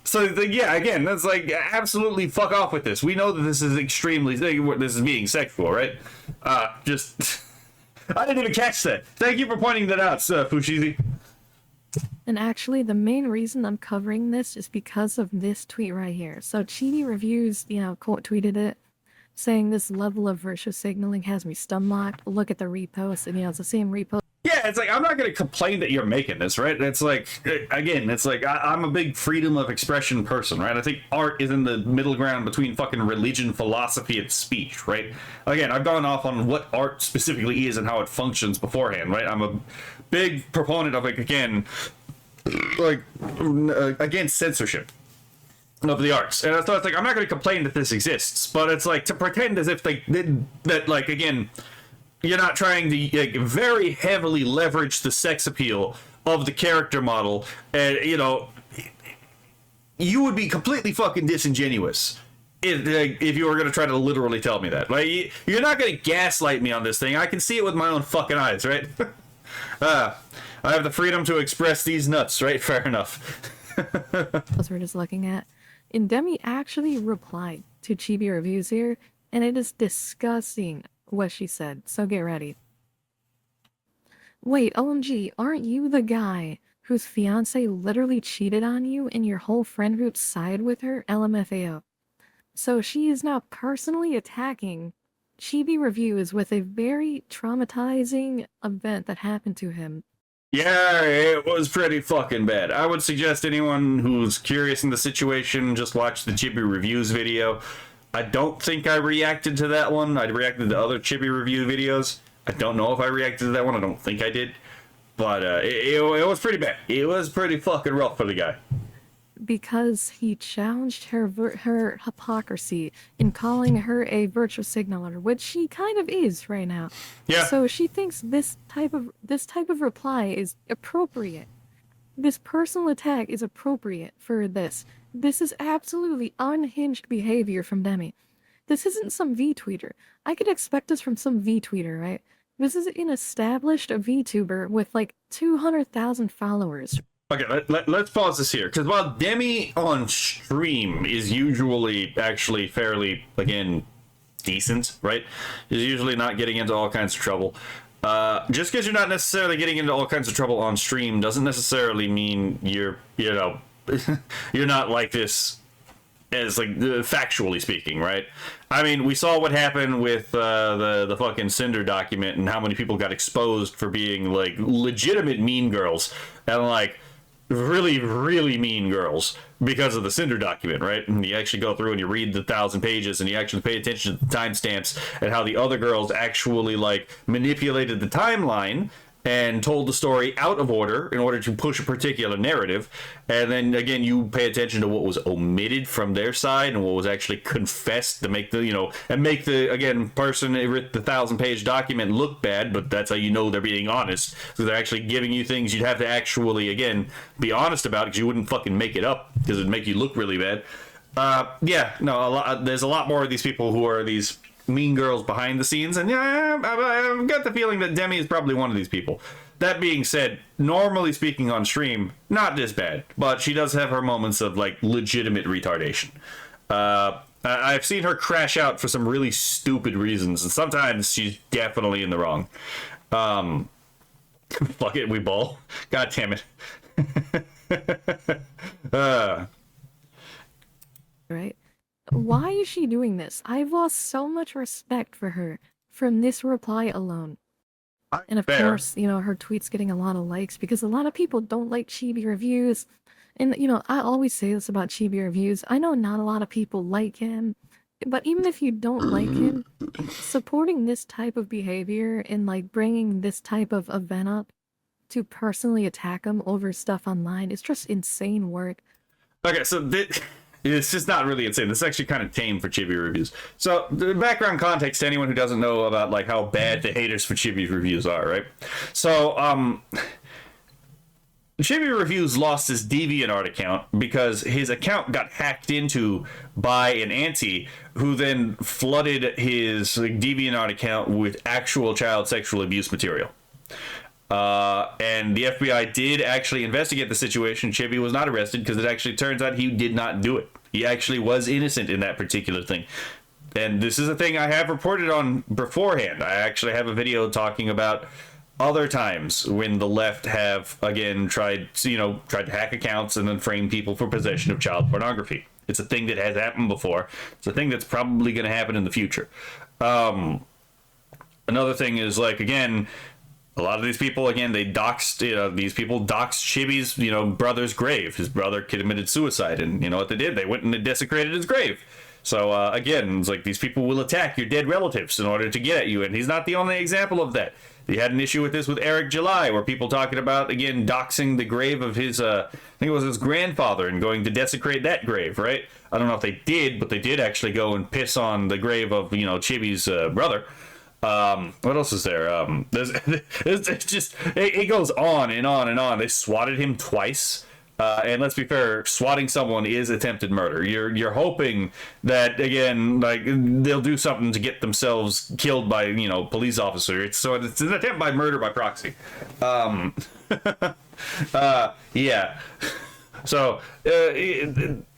So yeah, again, that's like absolutely fuck off with this. We know that this is extremely, this is being sexual, right? Just I didn't even catch that. Thank you for pointing that out, Fushigi. And actually, the main reason I'm covering this is because of this tweet right here. So ChibiReviews, quote tweeted it, saying this level of virtue signaling has me stomach. Look at the repost, and it's the same repost. Yeah, it's like, I'm not going to complain that you're making this, right? It's like, again, it's like, I'm a big freedom of expression person, right? I think art is in the middle ground between fucking religion, philosophy, and speech, right? Again, I've gone off on what art specifically is and how it functions beforehand, right? I'm a big proponent of, like, again, like, against censorship of the arts. And so it's like, I'm not going to complain that this exists, but it's like, to pretend as if they did that, like, again, you're not trying to like, very heavily leverage the sex appeal of the character model, and you would be completely fucking disingenuous if you were going to try to literally tell me that. Like, you're not going to gaslight me on this thing. I can see it with my own fucking eyes, right? I have the freedom to express these nuts, right? Fair enough. That's what we're just looking at. And Deme actually replied to ChibiReviews here, and it is disgusting what she said, so get ready. Wait, OMG, aren't you the guy whose fiance literally cheated on you and your whole friend group sided with her? LMFAO. So she is now personally attacking ChibiReviews with a very traumatizing event that happened to him. Yeah, it was pretty fucking bad. I would suggest anyone who's curious in the situation just watch the ChibiReviews video. I don't think I reacted to that one. I reacted to other Chibi review videos. I don't know if I reacted to that one. I don't think I did. But it was pretty bad. It was pretty fucking rough for the guy. Because he challenged her hypocrisy in calling her a virtue signaler, which she kind of is right now. Yeah. So she thinks this type of reply is appropriate. This personal attack is appropriate for this. This is absolutely unhinged behavior from Deme. This isn't some V-tweeter. I could expect this from some V-tweeter, right? This is an established VTuber with like 200,000 followers. Okay, let's pause this here, because while Deme on stream is usually actually fairly, again, decent, right? Is usually not getting into all kinds of trouble. Just because you're not necessarily getting into all kinds of trouble on stream doesn't necessarily mean you're not like this as like factually speaking, right? I mean, we saw what happened with the fucking Cinder document and how many people got exposed for being like legitimate mean girls and like really, really mean girls because of the Cinder document, right? And you actually go through and you read the 1,000 pages and you actually pay attention to the timestamps and how the other girls actually like manipulated the timeline and told the story out of order in order to push a particular narrative. And then again, you pay attention to what was omitted from their side and what was actually confessed to make the, and make the, again, person that wrote the 1,000-page document look bad, but that's how you know they're being honest. So they're actually giving you things you'd have to actually, again, be honest about, because you wouldn't fucking make it up, because it'd make you look really bad. There's a lot more of these people who are these mean girls behind the scenes, and yeah, I've got the feeling that Deme is probably one of these people. That being said, normally speaking on stream, not this bad, but she does have her moments of like legitimate retardation. I've seen her crash out for some really stupid reasons, and sometimes she's definitely in the wrong. Fuck it, we ball. God damn it. Right? Why is she doing this? I've lost so much respect for her from this reply alone. And of course, her tweet's getting a lot of likes because a lot of people don't like ChibiReviews. And, I always say this about ChibiReviews. I know not a lot of people like him. but even if you don't like him, supporting this type of behavior and like bringing this type of event up to personally attack him over stuff online is just insane work. Okay, so it's just not really insane. This is actually kind of tame for Chibi reviews. So the background context to anyone who doesn't know about like how bad the haters for Chibi reviews are, right? So Chibi Reviews lost his DeviantArt account because his account got hacked into by an auntie who then flooded his DeviantArt account with actual child sexual abuse material. And the FBI did actually investigate the situation. Chibi was not arrested because it actually turns out he did not do it. He actually was innocent in that particular thing. And this is a thing I have reported on beforehand. I actually have a video talking about other times when the left have again tried to hack accounts and then frame people for possession of child pornography. It's a thing that has happened before. It's a thing that's probably going to happen in the future. Another thing is, like, again, a lot of these people, again, they doxed, these people doxed Chibi's, brother's grave. His brother committed suicide, and you know what they did? They went and they desecrated his grave. So, again, it's like these people will attack your dead relatives in order to get at you, and he's not the only example of that. He had an issue with this with Eric July, where people talking about, again, doxing the grave of his, I think it was his grandfather, and going to desecrate that grave, right? I don't know if they did, but they did actually go and piss on the grave of, Chibi's brother. What else is there? It goes on and on and on. They swatted him twice. And let's be fair, swatting someone is attempted murder. You're hoping that, again, like, they'll do something to get themselves killed by, police officer. It's an attempt by murder by proxy. Yeah. So,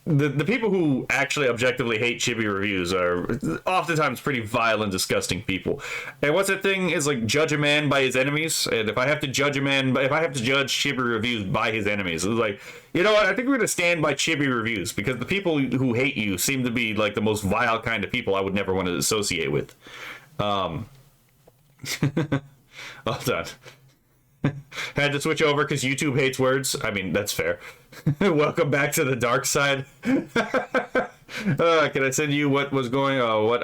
the people who actually objectively hate Chibi reviews are oftentimes pretty vile and disgusting people. And what's the thing is, like, judge a man by his enemies. And if I have to judge Chibi reviews by his enemies, it's like, you know what? I think we're gonna stand by Chibi reviews, because the people who hate you seem to be like the most vile kind of people I would never want to associate with. Hold on. Had to switch over because YouTube hates words. I mean, that's fair. Welcome back to the dark side. Can I send you what I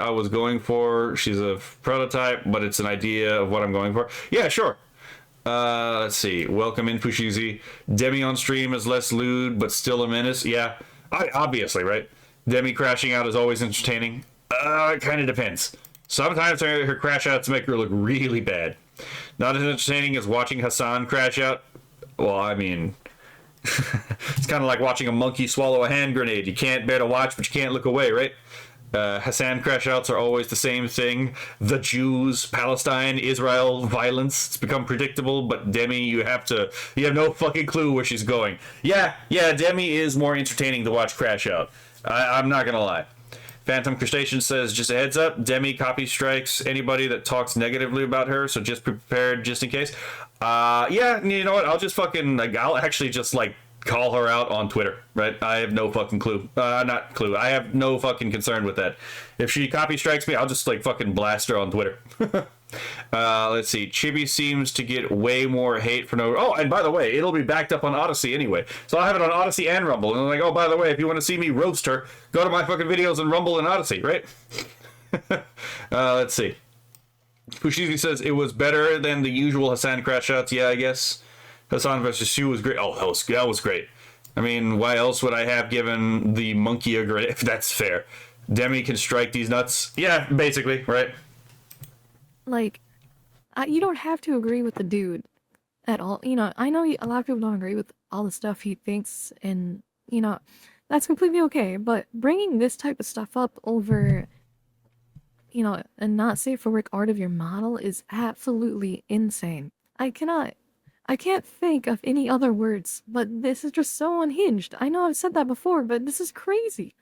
was going for? She's a prototype, but it's an idea of what I'm going for. Yeah, sure. Let's see. Welcome in, Pushizi. Deme on stream is less lewd, but still a menace. Yeah, obviously, right? Deme crashing out is always entertaining. It kind of depends. Sometimes her crash outs make her look really bad. Not as entertaining as watching Hassan crash out. Well, I mean, it's kind of like watching a monkey swallow a hand grenade. You can't bear to watch, but you can't look away, right? Hassan crash outs are always the same thing. The Jews, Palestine, Israel, violence. It's become predictable, but Deme, you have no fucking clue where she's going. Yeah, Deme is more entertaining to watch crash out. I'm not gonna lie. Phantom Crustacean says, just a heads up, Deme copy strikes anybody that talks negatively about her, so just be prepared just in case. Yeah, you know what? I'll actually just, like, call her out on Twitter, right? I have no fucking clue. I have no fucking concern with that. If she copy strikes me, I'll just, like, fucking blast her on Twitter. Let's see. Chibi seems to get way more hate for no... Oh, and by the way, it'll be backed up on Odyssey anyway. So I'll have it on Odyssey and Rumble. And I'm like, oh, by the way, if you want to see me roast her, go to my fucking videos on Rumble and Odyssey, right? Let's see. Pushizi says, it was better than the usual Hassan crash outs. Yeah, I guess. Hassan versus Shu was great. Oh, that was great. I mean, why else would I have given the monkey a grenade? If that's fair. Deme can strike these nuts. Yeah, basically, right? Like, you don't have to agree with the dude at all. I know a lot of people don't agree with all the stuff he thinks, and, that's completely okay. But bringing this type of stuff up over, a not safe for work art of your model is absolutely insane. I can't think of any other words, but this is just so unhinged. I know I've said that before, but this is crazy.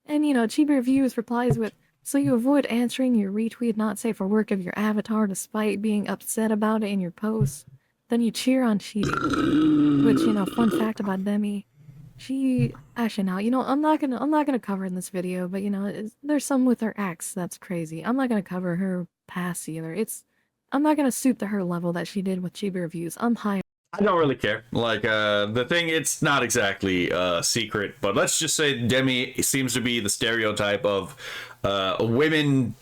And, ChibiReviews replies with, so you avoid answering your retweet not safe for work of your avatar despite being upset about it in your posts. Then you cheer on cheating. Which, fun fact about Deme. Actually, now, I'm not gonna cover in this video, but, there's some with her ex that's crazy. I'm not gonna cover her past either. I'm not gonna stoop to her level that she did with ChibiReviews. I'm high. I don't really care. Like, the thing, it's not exactly secret, but let's just say Deme seems to be the stereotype of women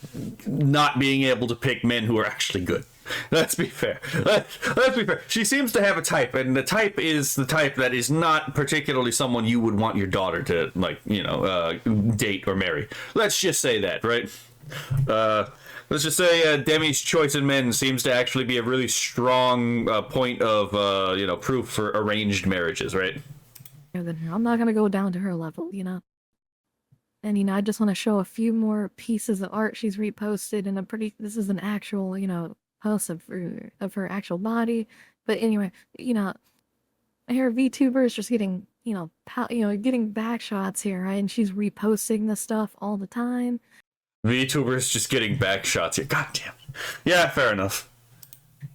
not being able to pick men who are actually good. Let's be fair. Let's be fair. She seems to have a type, and the type is the type that is not particularly someone you would want your daughter to, like, you know, date or marry. Let's just say that, right? Let's just say Deme's choice in men seems to actually be a really strong point of, you know, proof for arranged marriages, right? I'm not gonna go down to her level, you know? And, you know, I just want to show a few more pieces of art she's reposted in a pretty... This is an actual, you know, post of her actual body. But anyway, you know, I hear VTubers just getting, you know, getting back shots here, right? And she's reposting this stuff all the time. VTubers just getting back shots here. God damn. Yeah, fair enough.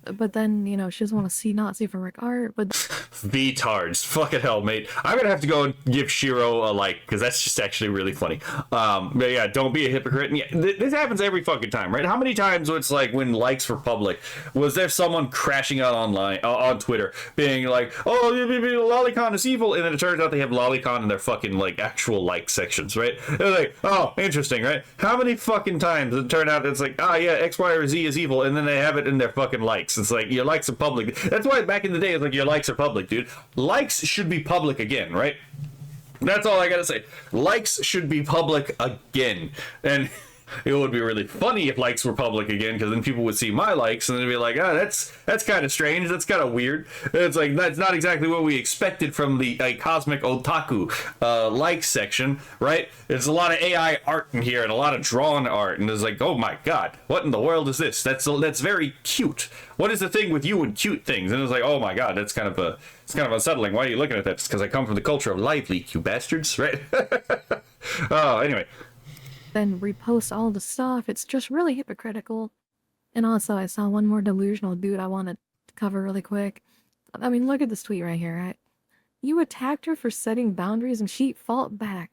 But then, you know, she doesn't want to see not safe for work art, but... VTards. Fucking hell, mate. I'm gonna have to go and give Shiro a like, because that's just actually really funny. But yeah, don't be a hypocrite. And yeah, this happens every fucking time, right? How many times it's like when likes were public, was there someone crashing out online, on Twitter, being like, oh, lolicon is evil, and then it turns out they have lolicon in their fucking, like, actual like sections, right? They're like, oh, interesting, right? How many fucking times it turned out it's like, ah, yeah, X, Y, or Z is evil, and then they have it in their fucking likes. It's like, your likes are public. That's why back in the day, it's like, your likes are public, dude. Likes should be public again, right? That's all I gotta say. Likes should be public again. And it would be really funny if likes were public again, because then people would see my likes and they'd be like, oh, that's kind of strange, that's kind of weird. It's like, that's not exactly what we expected from the cosmic otaku like section, right? There's a lot of AI art in here and a lot of drawn art, and it's like, oh my god, what in the world is this? That's very cute. What is the thing with you and cute things? And it's like, oh my god, it's kind of unsettling. Why are you looking at that? It's because I come from the culture of lively, you bastards, right? Oh, anyway. Then repost all the stuff. It's just really hypocritical. And also, I saw one more delusional dude I want to cover really quick. I mean, look at this tweet right here, right? You attacked her for setting boundaries and she fought back.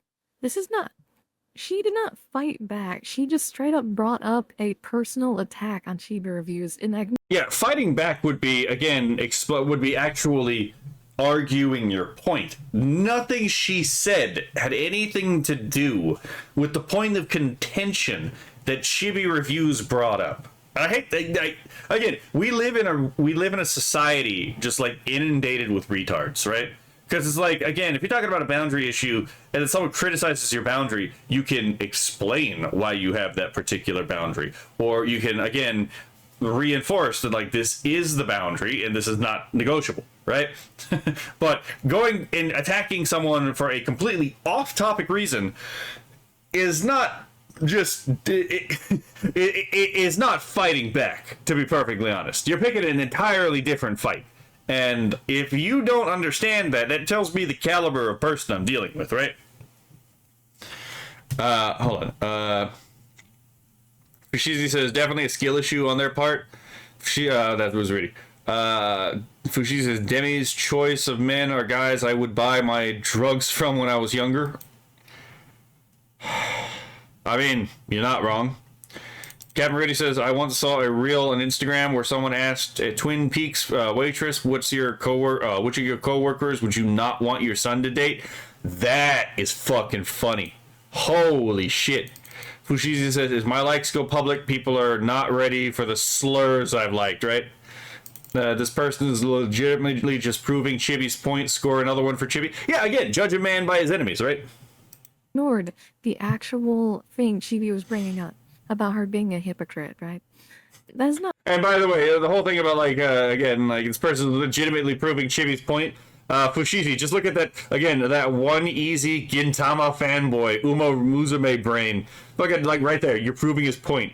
She did not fight back. She just straight up brought up a personal attack on ChibiReviews in yeah, fighting back would be, again, would be actually arguing your point. Nothing she said had anything to do with the point of contention that ChibiReviews brought up. I hate that. Again, we live in a society just like inundated with retards, right? Because it's like, again, if you're talking about a boundary issue and then someone criticizes your boundary, you can explain why you have that particular boundary, or you can, again, reinforce that, like, this is the boundary and this is not negotiable, right? But going and attacking someone for a completely off-topic reason is not just it is not fighting back, to be perfectly honest. You're picking an entirely different fight, and if you don't understand that, that tells me the caliber of person I'm dealing with, right? Hold on. Fushizi says definitely a skill issue on their part. That was reading. Fushizi says Deme's choice of men are guys I would buy my drugs from when I was younger. I mean, you're not wrong. Captain Rudy says, I once saw a reel on Instagram where someone asked a Twin Peaks waitress, which of your coworkers would you not want your son to date? That is fucking funny. Holy shit. Fushizi says, as my likes go public, people are not ready for the slurs I've liked, right? This person is legitimately just proving Chibi's point. Score another one for Chibi. Yeah, again, judge a man by his enemies, right? Ignored the actual thing Chibi was bringing up about her being a hypocrite, right? That's not... And by the way, the whole thing about, like, again, like, this person is legitimately proving Chibi's point. Fushizi, just look at that, again, that one easy Gintama fanboy, Uma Musume brain. Fucking, like, right there, you're proving his point.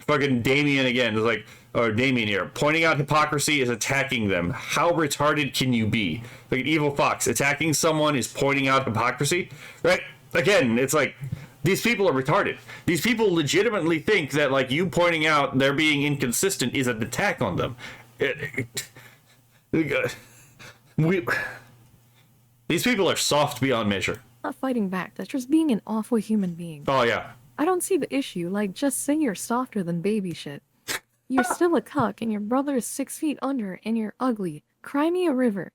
Fucking Damien again is like, or Damien here, pointing out hypocrisy is attacking them. How retarded can you be? Like an evil fox, attacking someone is pointing out hypocrisy, right? Again, it's like, these people are retarded. These people legitimately think that, like, you pointing out they're being inconsistent is an attack on them. These people are soft beyond measure. Not fighting back. That's just being an awful human being. Oh, yeah. I don't see the issue. Like, just say you're softer than baby shit. You're still a cuck, and your brother is 6 feet under, and you're ugly. Cry me a river.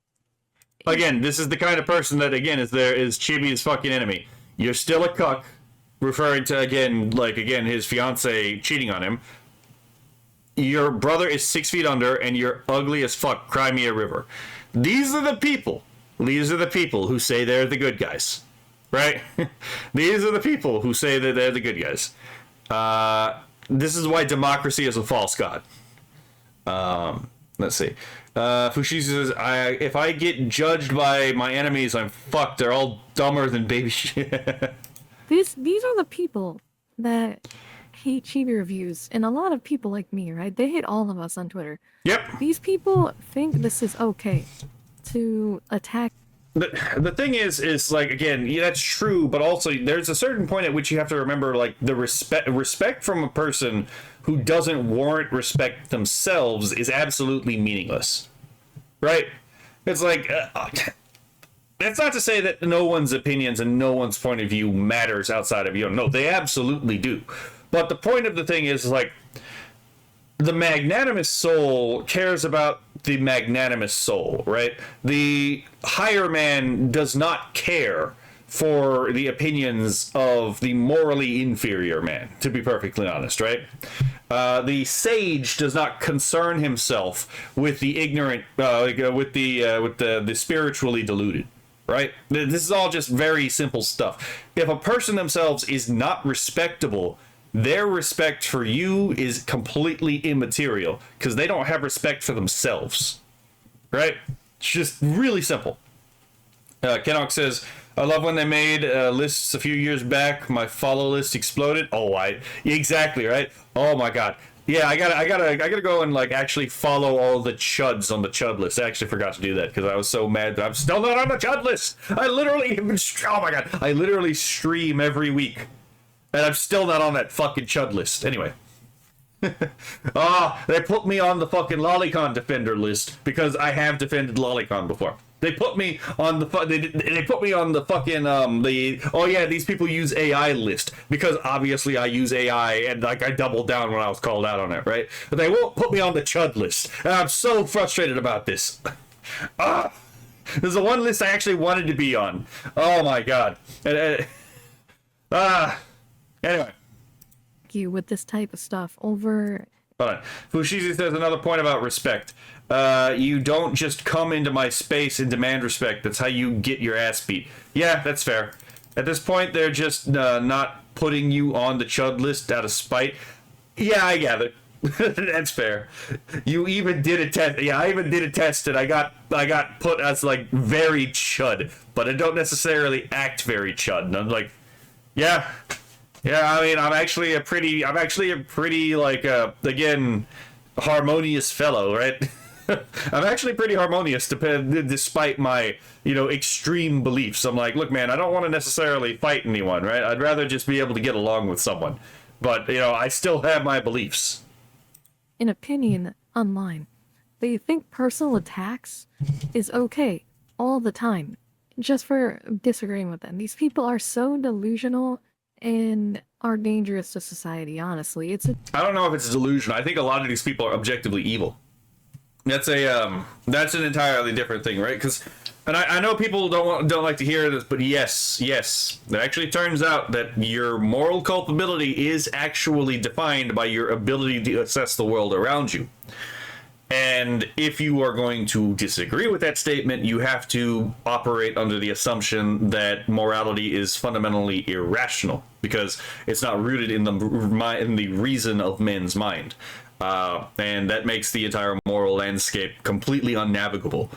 Again, this is the kind of person that, again, is Chibi's fucking enemy. You're still a cuck. referring to, again, his fiance cheating on him. Your brother is 6 feet under, and you're ugly as fuck. Cry me a river. These are the people who say they're the good guys, right? These are the people who say that they're the good guys. This is why democracy is a false god. Let's see. Fushigi says, if I get judged by my enemies, I'm fucked. They're all dumber than baby shit. These are the people that hate Chibi reviews, and a lot of people like me, right? They hate all of us on Twitter. Yep. These people think this is okay to attack. The thing is like, again, yeah, that's true, but also there's a certain point at which you have to remember, like, the respect from a person who doesn't warrant respect themselves is absolutely meaningless, right? It's like, that's not to say that no one's opinions and no one's point of view matters outside of you. No, they absolutely do. But the point of the thing is, like, the magnanimous soul cares about the magnanimous soul, right? The higher man does not care for the opinions of the morally inferior man, to be perfectly honest, right? The sage does not concern himself with the ignorant, with the spiritually deluded, right? This is all just very simple stuff. If a person themselves is not respectable, their respect for you is completely immaterial because they don't have respect for themselves, right? It's just really simple. Kenok says, I love when they made lists a few years back. My follow list exploded. Exactly, right? Oh my god. Yeah, I gotta go and, like, actually follow all the chuds on the chud list. I actually forgot to do that because I was so mad that I'm still not on the chud list. I literally stream every week. And I'm still not on that fucking chud list. Anyway. They put me on the fucking Lolicon defender list because I have defended Lolicon before. They put me on the they put me on the fucking these people use AI list because obviously I use AI and, like, I doubled down when I was called out on it, right? But they won't put me on the chud list. And I'm so frustrated about this. There's the one list I actually wanted to be on. Oh my god. Anyway. You with this type of stuff over. Hold on. Fushigi says another point about respect. You don't just come into my space and demand respect. That's how you get your ass beat. Yeah, that's fair. At this point, they're just not putting you on the chud list out of spite. Yeah, I gather. That's fair. You even did a test. Yeah, I even did a test, and I got put as, like, very chud, but I don't necessarily act very chud. And I'm like, yeah. Yeah, I mean, I'm actually a pretty, like, again, harmonious fellow, right? I'm actually pretty harmonious despite my, extreme beliefs. I'm like, look, man, I don't want to necessarily fight anyone, right? I'd rather just be able to get along with someone. But, I still have my beliefs. An opinion online. They think personal attacks is okay all the time, just for disagreeing with them. These people are so delusional and are dangerous to society, honestly. I don't know if it's delusion. I think a lot of these people are objectively evil. That's an entirely different thing, right? Because, and I know people don't like to hear this, but yes, it actually turns out that your moral culpability is actually defined by your ability to assess the world around you. And if you are going to disagree with that statement, you have to operate under the assumption that morality is fundamentally irrational because it's not rooted in the reason of men's mind. And that makes the entire moral landscape completely unnavigable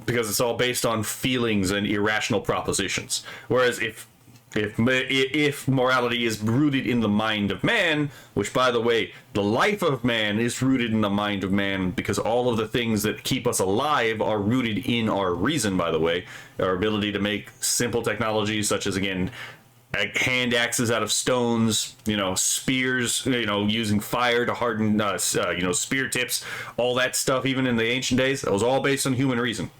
because it's all based on feelings and irrational propositions. Whereas if morality is rooted in the mind of man, which, by the way, the life of man is rooted in the mind of man because all of the things that keep us alive are rooted in our reason, by the way, our ability to make simple technologies such as, again, hand axes out of stones, spears, using fire to harden, spear tips, all that stuff, even in the ancient days, that was all based on human reason.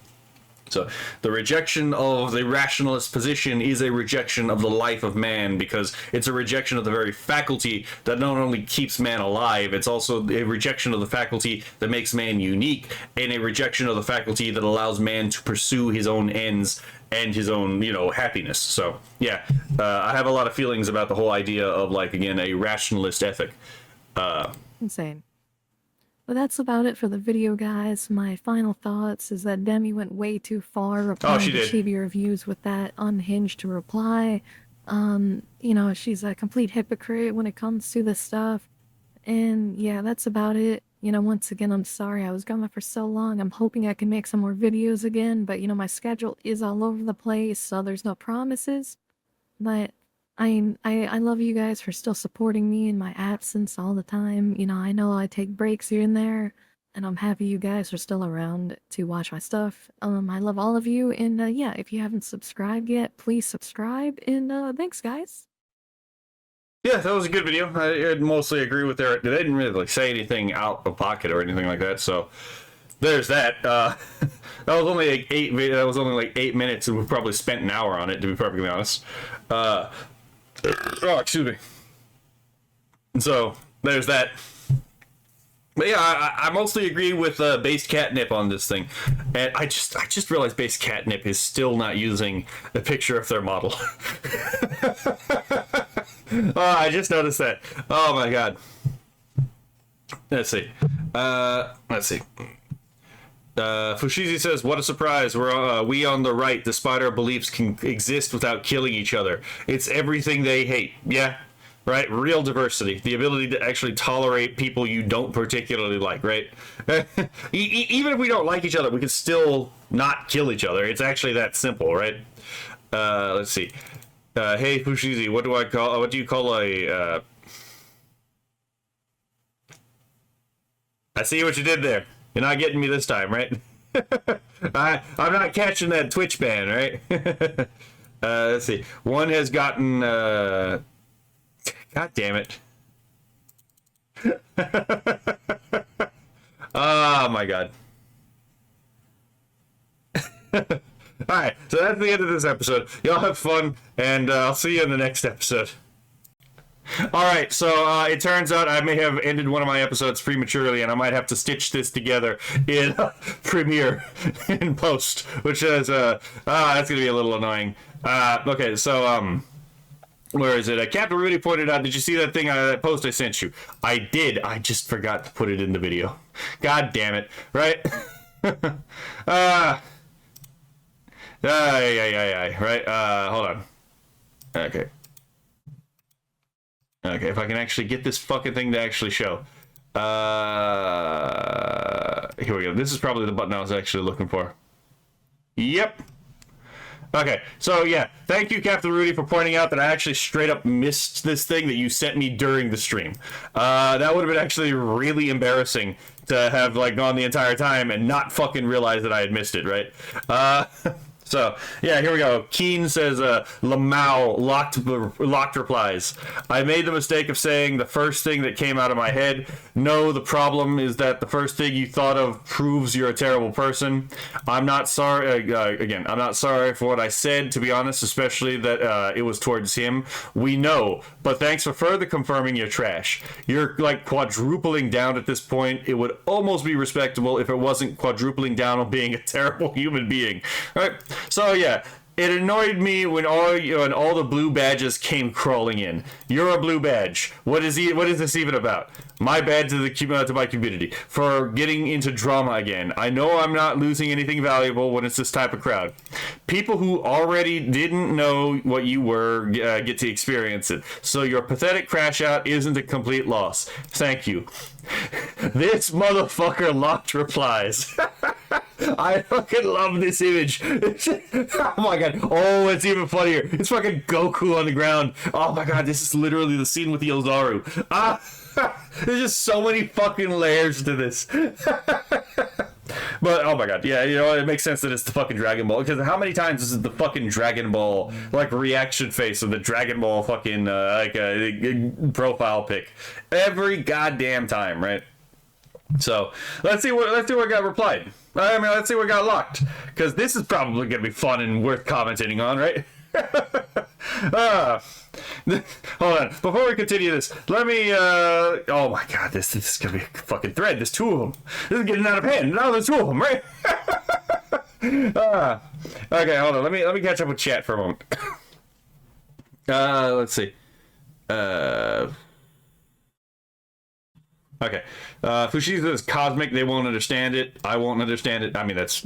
So the rejection of the rationalist position is a rejection of the life of man because it's a rejection of the very faculty that not only keeps man alive, it's also a rejection of the faculty that makes man unique and a rejection of the faculty that allows man to pursue his own ends and his own, you know, happiness. So yeah, I have a lot of feelings about the whole idea of, like, again, a rationalist ethic. Insane. But that's about it for the video, guys. My final thoughts is that Demi went way too far replying she to did. Chibi reviews with that unhinged reply. You know, she's a complete hypocrite when it comes to this stuff. And yeah, that's about it. You know, once again, I'm sorry I was gone for so long. I'm hoping I can make some more videos again, but you know, my schedule is all over the place, so there's no promises. But I love you guys for still supporting me in my absence all the time. You know I take breaks here and there, and I'm happy you guys are still around to watch my stuff. I love all of you, and yeah, if you haven't subscribed yet, please subscribe, and thanks, guys. Yeah, that was a good video. I mostly agree with their. They didn't really like say anything out of pocket or anything like that. So there's that. That was only like 8. That was only like 8 minutes, and we probably spent an hour on it, to be perfectly honest. Oh, excuse me. So there's that. But yeah, I mostly agree with Base Catnip on this thing, and I just realized Base Catnip is still not using the picture of their model. Oh, I just noticed that. Oh my god. Let's see. Fushizi says, "What a surprise! We on the right, despite our beliefs, can exist without killing each other. It's everything they hate." Yeah, right. Real diversity, the ability to actually tolerate people you don't particularly like. Right. Even if we don't like each other, we can still not kill each other. It's actually that simple, right? Let's see. Hey Fushizi, what do you call a? I see what you did there. You're not getting me this time, right? I'm not catching that Twitch ban, right? Let's see. One has gotten. God damn it. Oh my god. Alright, so that's the end of this episode. Y'all have fun, and I'll see you in the next episode. Alright, so it turns out I may have ended one of my episodes prematurely, and I might have to stitch this together in Premiere in post, which is, that's gonna be a little annoying. Okay, so, where is it? Captain Rudy pointed out, did you see that thing, that post I sent you? I did, I just forgot to put it in the video. God damn it, right? Right, hold on. Okay, if I can actually get this fucking thing to actually show. Here we go. This is probably the button I was actually looking for. Yep. Okay, so yeah, thank you, Captain Rudy, for pointing out that I actually straight up missed this thing that you sent me during the stream. That would have been actually really embarrassing to have, like, gone the entire time and not fucking realize that I had missed it, right? So, yeah, here we go. Keen says, Lamau locked replies. I made the mistake of saying the first thing that came out of my head. No, the problem is that the first thing you thought of proves you're a terrible person. I'm not sorry, again, I'm not sorry for what I said, to be honest, especially that it was towards him. We know, but thanks for further confirming you're trash. You're, like, quadrupling down at this point. It would almost be respectable if it wasn't quadrupling down on being a terrible human being. All right? So yeah, it annoyed me when all the blue badges came crawling in. You're a blue badge. What is this even about? My bad to my community for getting into drama again. I know I'm not losing anything valuable when it's this type of crowd. People who already didn't know what you were get to experience it. So your pathetic crash out isn't a complete loss. Thank you. This motherfucker locked replies. I fucking love this image. Oh my god. Oh, it's even funnier. It's fucking Goku on the ground. Oh my god, this is literally the scene with the Ozaru. There's just so many fucking layers to this. But oh my god, yeah, you know, it makes sense that it's the fucking Dragon Ball, because how many times is it the fucking Dragon Ball like reaction face of the Dragon Ball fucking profile pic every goddamn time, right? So let's see what got replied. I mean, let's see what got locked, because this is probably gonna be fun and worth commentating on, right? Hold on, before we continue this, let me oh my god, this is gonna be a fucking thread. There's two of them. This is getting out of hand. Now there's two of them, right? Okay, hold on. Let me catch up with chat for a moment. Let's see. Okay. Fushigi says cosmic. They won't understand it. I won't understand it. I mean, that's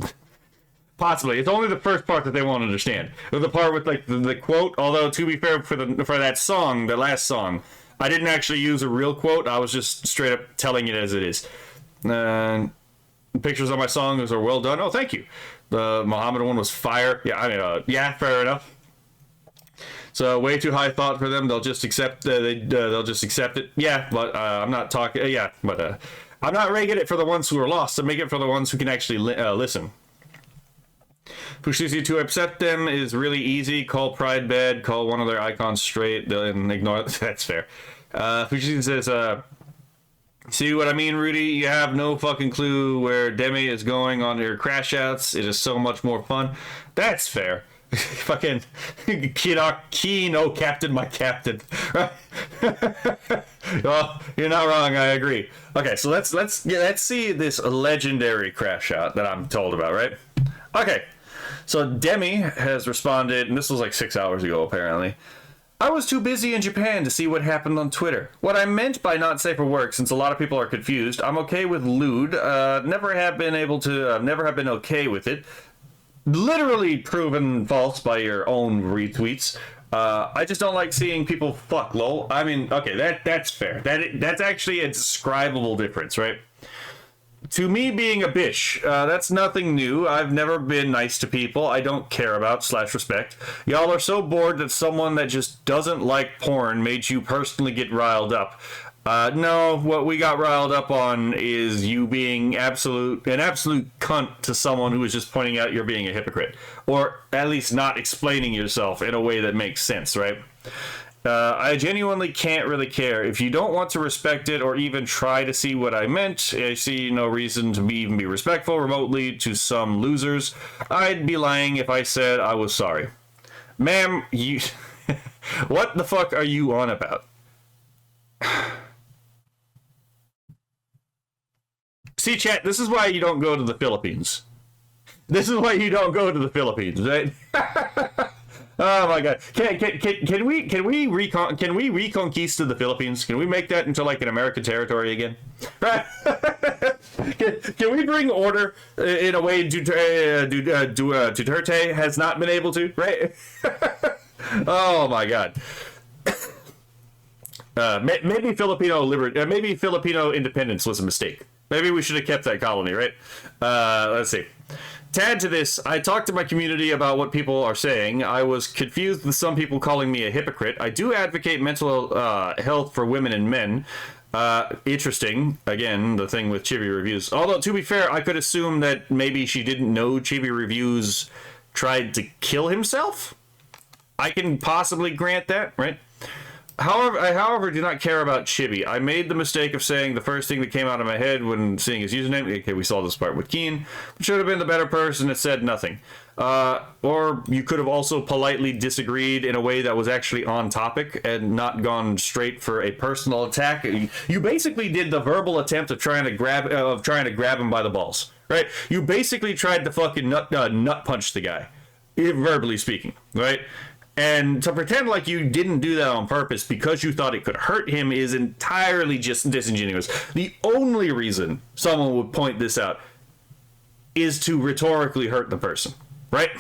possibly. It's only the first part that they won't understand. The part with like the quote. Although to be fair, for that song, the last song, I didn't actually use a real quote. I was just straight up telling it as it is. Pictures on my songs are well done. Oh, thank you. The Muhammad one was fire. Yeah, I mean, yeah, fair enough. So way too high thought for them. They'll just accept. They'll just accept it. Yeah, but I'm not talking. Yeah, but I'm not making it for the ones who are lost. I'm making it for the ones who can actually listen. Pushes you to accept them is really easy. Call Pride bad. Call one of their icons straight. Then ignore it. That's fair. Pushes says, see what I mean, Rudy? You have no fucking clue where Deme is going on your crash outs. It is so much more fun. That's fair. Fucking Kino Captain, my captain. Well, you're not wrong. I agree. Okay, so let's see this legendary crash out that I'm told about, right? Okay, so Deme has responded, and this was like 6 hours ago, apparently. I was too busy in Japan to see what happened on Twitter. What I meant by not safe for work, since a lot of people are confused, I'm okay with lewd. Never have been okay with it. Literally proven false by your own retweets. I just don't like seeing people fuck, lol. I mean, okay, that's fair. That's actually a describable difference, right? To me, being a bitch, that's nothing new. I've never been nice to people I don't care about / respect. Y'all are so bored that someone that just doesn't like porn made you personally get riled up. No, what we got riled up on is you being an absolute cunt to someone who is just pointing out you're being a hypocrite. Or at least not explaining yourself in a way that makes sense, right? I genuinely can't really care. If you don't want to respect it or even try to see what I meant, I see no reason to even be respectful remotely to some losers. I'd be lying if I said I was sorry. Ma'am, you... what the fuck are you on about? See, chat, this is why you don't go to the Philippines. This is why you don't go to the Philippines, right? Oh my god. Can we reconquista the Philippines? Can we make that into like an American territory again? Right? Can we bring order in a way Duterte has not been able to, right? Oh my god. Maybe maybe Filipino independence was a mistake. Maybe we should have kept that colony, right? Let's see. To add to this, I talked to my community about what people are saying. I was confused with some people calling me a hypocrite. I do advocate mental health for women and men. Interesting. Again, the thing with ChibiReviews. Although, to be fair, I could assume that maybe she didn't know ChibiReviews tried to kill himself. I can possibly grant that, right? However, do not care about Chibi. I made the mistake of saying the first thing that came out of my head when seeing his username. Okay, we saw this part with Keen. Should have been the better person that said nothing. Or you could have also politely disagreed in a way that was actually on topic and not gone straight for a personal attack. You basically did the verbal attempt of trying to grab him by the balls, right? You basically tried to fucking nut punch the guy, verbally speaking, right? And to pretend like you didn't do that on purpose because you thought it could hurt him is entirely just disingenuous. The only reason someone would point this out is to rhetorically hurt the person, right?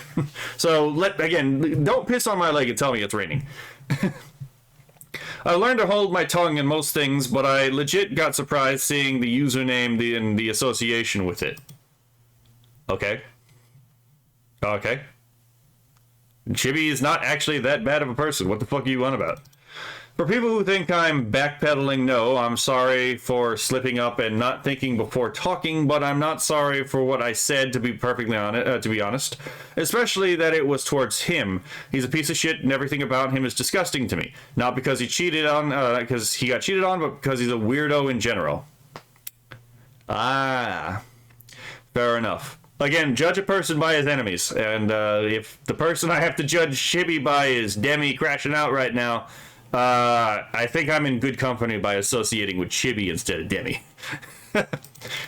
So, don't piss on my leg and tell me it's raining. I learned to hold my tongue in most things, but I legit got surprised seeing the username and the association with it. Okay. Chibi is not actually that bad of a person. What the fuck are you on about? For people who think I'm backpedaling, no, I'm sorry for slipping up and not thinking before talking, but I'm not sorry for what I said, to be perfectly honest. Especially that it was towards him. He's a piece of shit and everything about him is disgusting to me. Not because he because he got cheated on, but because he's a weirdo in general. Fair enough. Again, judge a person by his enemies, and if the person I have to judge Chibi by is Deme crashing out right now, I think I'm in good company by associating with Chibi instead of Deme.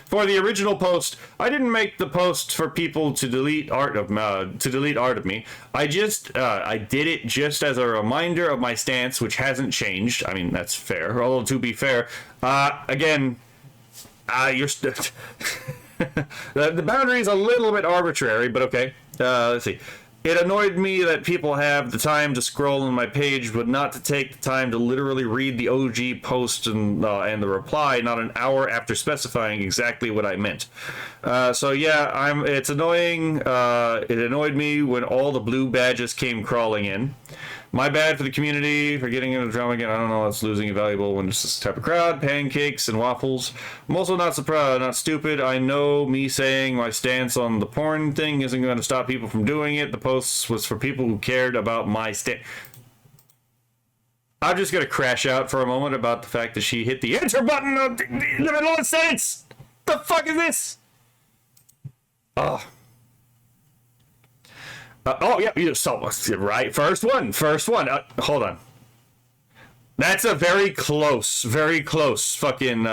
For the original post, I didn't make the post for people to delete art of me. I did it just as a reminder of my stance, which hasn't changed. I mean, that's fair. Although to be fair, again, the boundary is a little bit arbitrary, but okay. Let's see. It annoyed me that people have the time to scroll on my page, but not to take the time to literally read the OG post and the reply, not an hour after specifying exactly what I meant. So yeah, it's annoying. It annoyed me when all the blue badges came crawling in. My bad for the community for getting into drama again. I don't know, it's losing valuable when it's this type of crowd. Pancakes and waffles. I'm also not surprised, not stupid. I know me saying my stance on the porn thing isn't going to stop people from doing it. The post was for people who cared about my stance. I'm just going to crash out for a moment about the fact that she hit the enter button in the middle of the sentence. The fuck is this? Oh. Oh, yeah, right. First one. Hold on. That's a very close fucking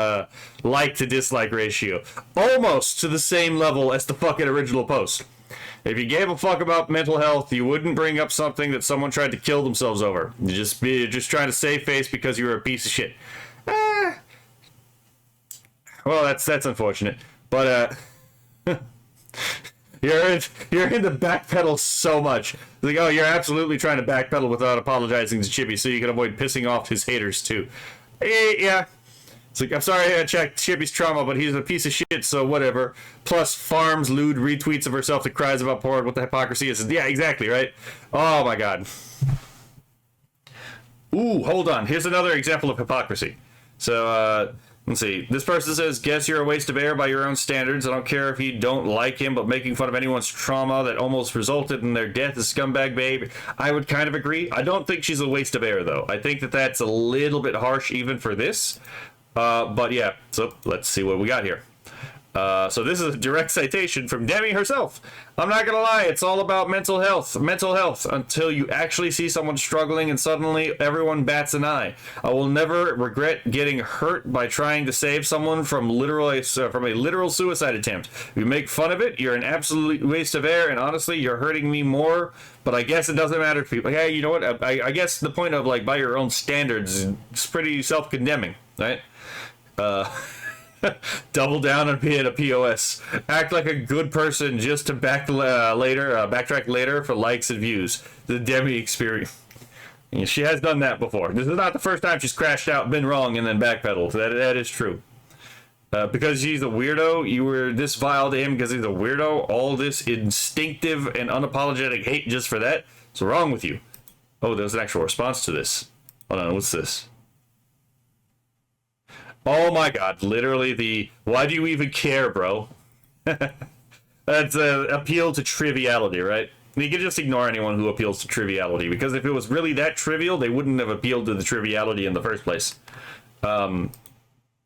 like to dislike ratio. Almost to the same level as the fucking original post. If you gave a fuck about mental health, you wouldn't bring up something that someone tried to kill themselves over. You're just trying to save face because you're a piece of shit. Well, that's unfortunate. But, You're in the backpedal so much. It's like, oh, you're absolutely trying to backpedal without apologizing to Chibi so you can avoid pissing off his haters too. Yeah. It's like, I'm sorry I checked Chibi's trauma, but he's a piece of shit, so whatever. Plus, farms lewd retweets of herself that cries about porn, what the hypocrisy is. Yeah, exactly, right? Oh my god. Ooh, hold on. Here's another example of hypocrisy. So, let's see. This person says, guess you're a waste of air by your own standards. I don't care if you don't like him, but making fun of anyone's trauma that almost resulted in their death is scumbag babe. I would kind of agree. I don't think she's a waste of air, though. I think that that's a little bit harsh even for this. But yeah, so let's see what we got here. So this is a direct citation from Deme herself. I'm not gonna lie, it's all about mental health until you actually see someone struggling and suddenly everyone bats an eye. I will never regret getting hurt by trying to save someone from a literal suicide attempt. If you make fun of it, you're an absolute waste of air, and honestly, you're hurting me more, but I guess it doesn't matter to people. Hey, you know what? I guess the point of, like, by your own standards is pretty self-condemning, right? Double down on being a POS. Act like a good person just to backtrack later for likes and views. The Deme experience. And she has done that before. This is not the first time she's crashed out, been wrong, and then backpedaled. That is true. Because he's a weirdo, you were this vile to him because he's a weirdo. All this instinctive and unapologetic hate just for that. What's wrong with you? Oh, there's an actual response to this. Hold on, what's this? Oh my god, literally why do you even care, bro? That's an appeal to triviality, right? You can just ignore anyone who appeals to triviality, because if it was really that trivial, they wouldn't have appealed to the triviality in the first place.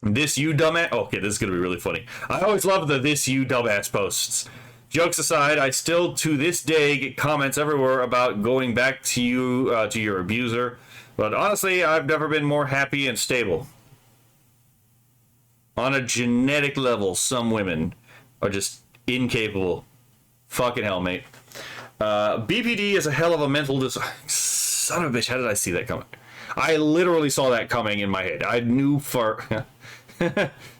This you dumbass... Okay, this is going to be really funny. I always love the this you dumbass posts. Jokes aside, I still to this day get comments everywhere about going back to you, to your abuser. But honestly, I've never been more happy and stable. On a genetic level, some women are just incapable. Fucking hell, mate. BPD is a hell of a mental son of a bitch, how did I see that coming? I literally saw that coming in my head. I knew for...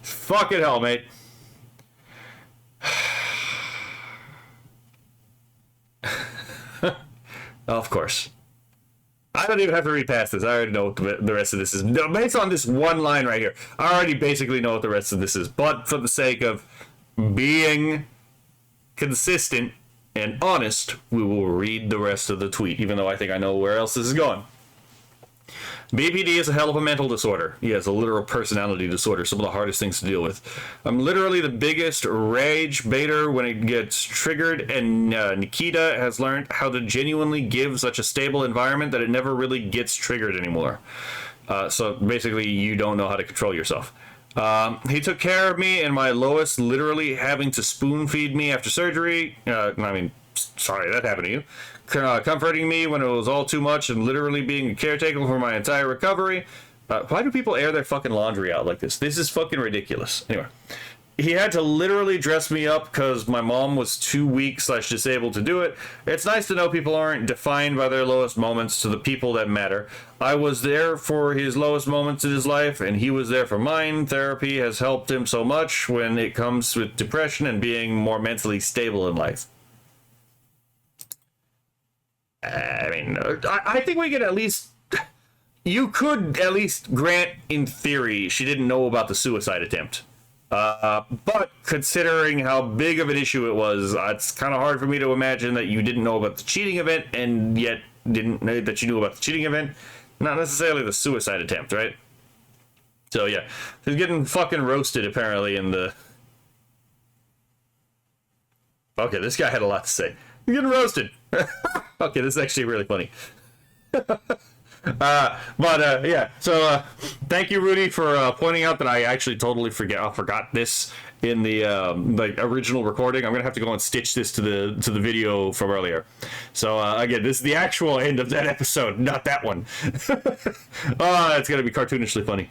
Fucking hell, mate. Of course. I don't even have to read past this. I already know what the rest of this is. Based on this one line right here, I already basically know what the rest of this is. But for the sake of being consistent and honest, we will read the rest of the tweet, even though I think I know where else this is going. BPD is a hell of a mental disorder. He has a literal personality disorder, some of the hardest things to deal with. I'm literally the biggest rage baiter when it gets triggered, and Nikita has learned how to genuinely give such a stable environment that it never really gets triggered anymore. So basically, you don't know how to control yourself. He took care of me in my lowest, literally having to spoon feed me after surgery. Sorry, that happened to you. Comforting me when it was all too much and literally being a caretaker for my entire recovery. Why do people air their fucking laundry out like this? This is fucking ridiculous. Anyway, he had to literally dress me up because my mom was too weak / disabled to do it. It's nice to know people aren't defined by their lowest moments to the people that matter. I was there for his lowest moments in his life, and he was there for mine. Therapy has helped him so much when it comes with depression and being more mentally stable in life. I mean, I think we could at least... You could at least grant, in theory, she didn't know about the suicide attempt. But considering how big of an issue it was, it's kind of hard for me to imagine that you didn't know about the cheating event and yet didn't know that you knew about the cheating event. Not necessarily the suicide attempt, right? So yeah, he's getting fucking roasted apparently in the... Okay, this guy had a lot to say. He's getting roasted. Okay, this is actually really funny. Yeah, so thank you, Rudy, for pointing out that I actually totally forgot this in the like original recording. I'm gonna have to go and stitch this to the video from earlier. So again, this is the actual end of that episode, not that one. Oh, it's gonna be cartoonishly funny.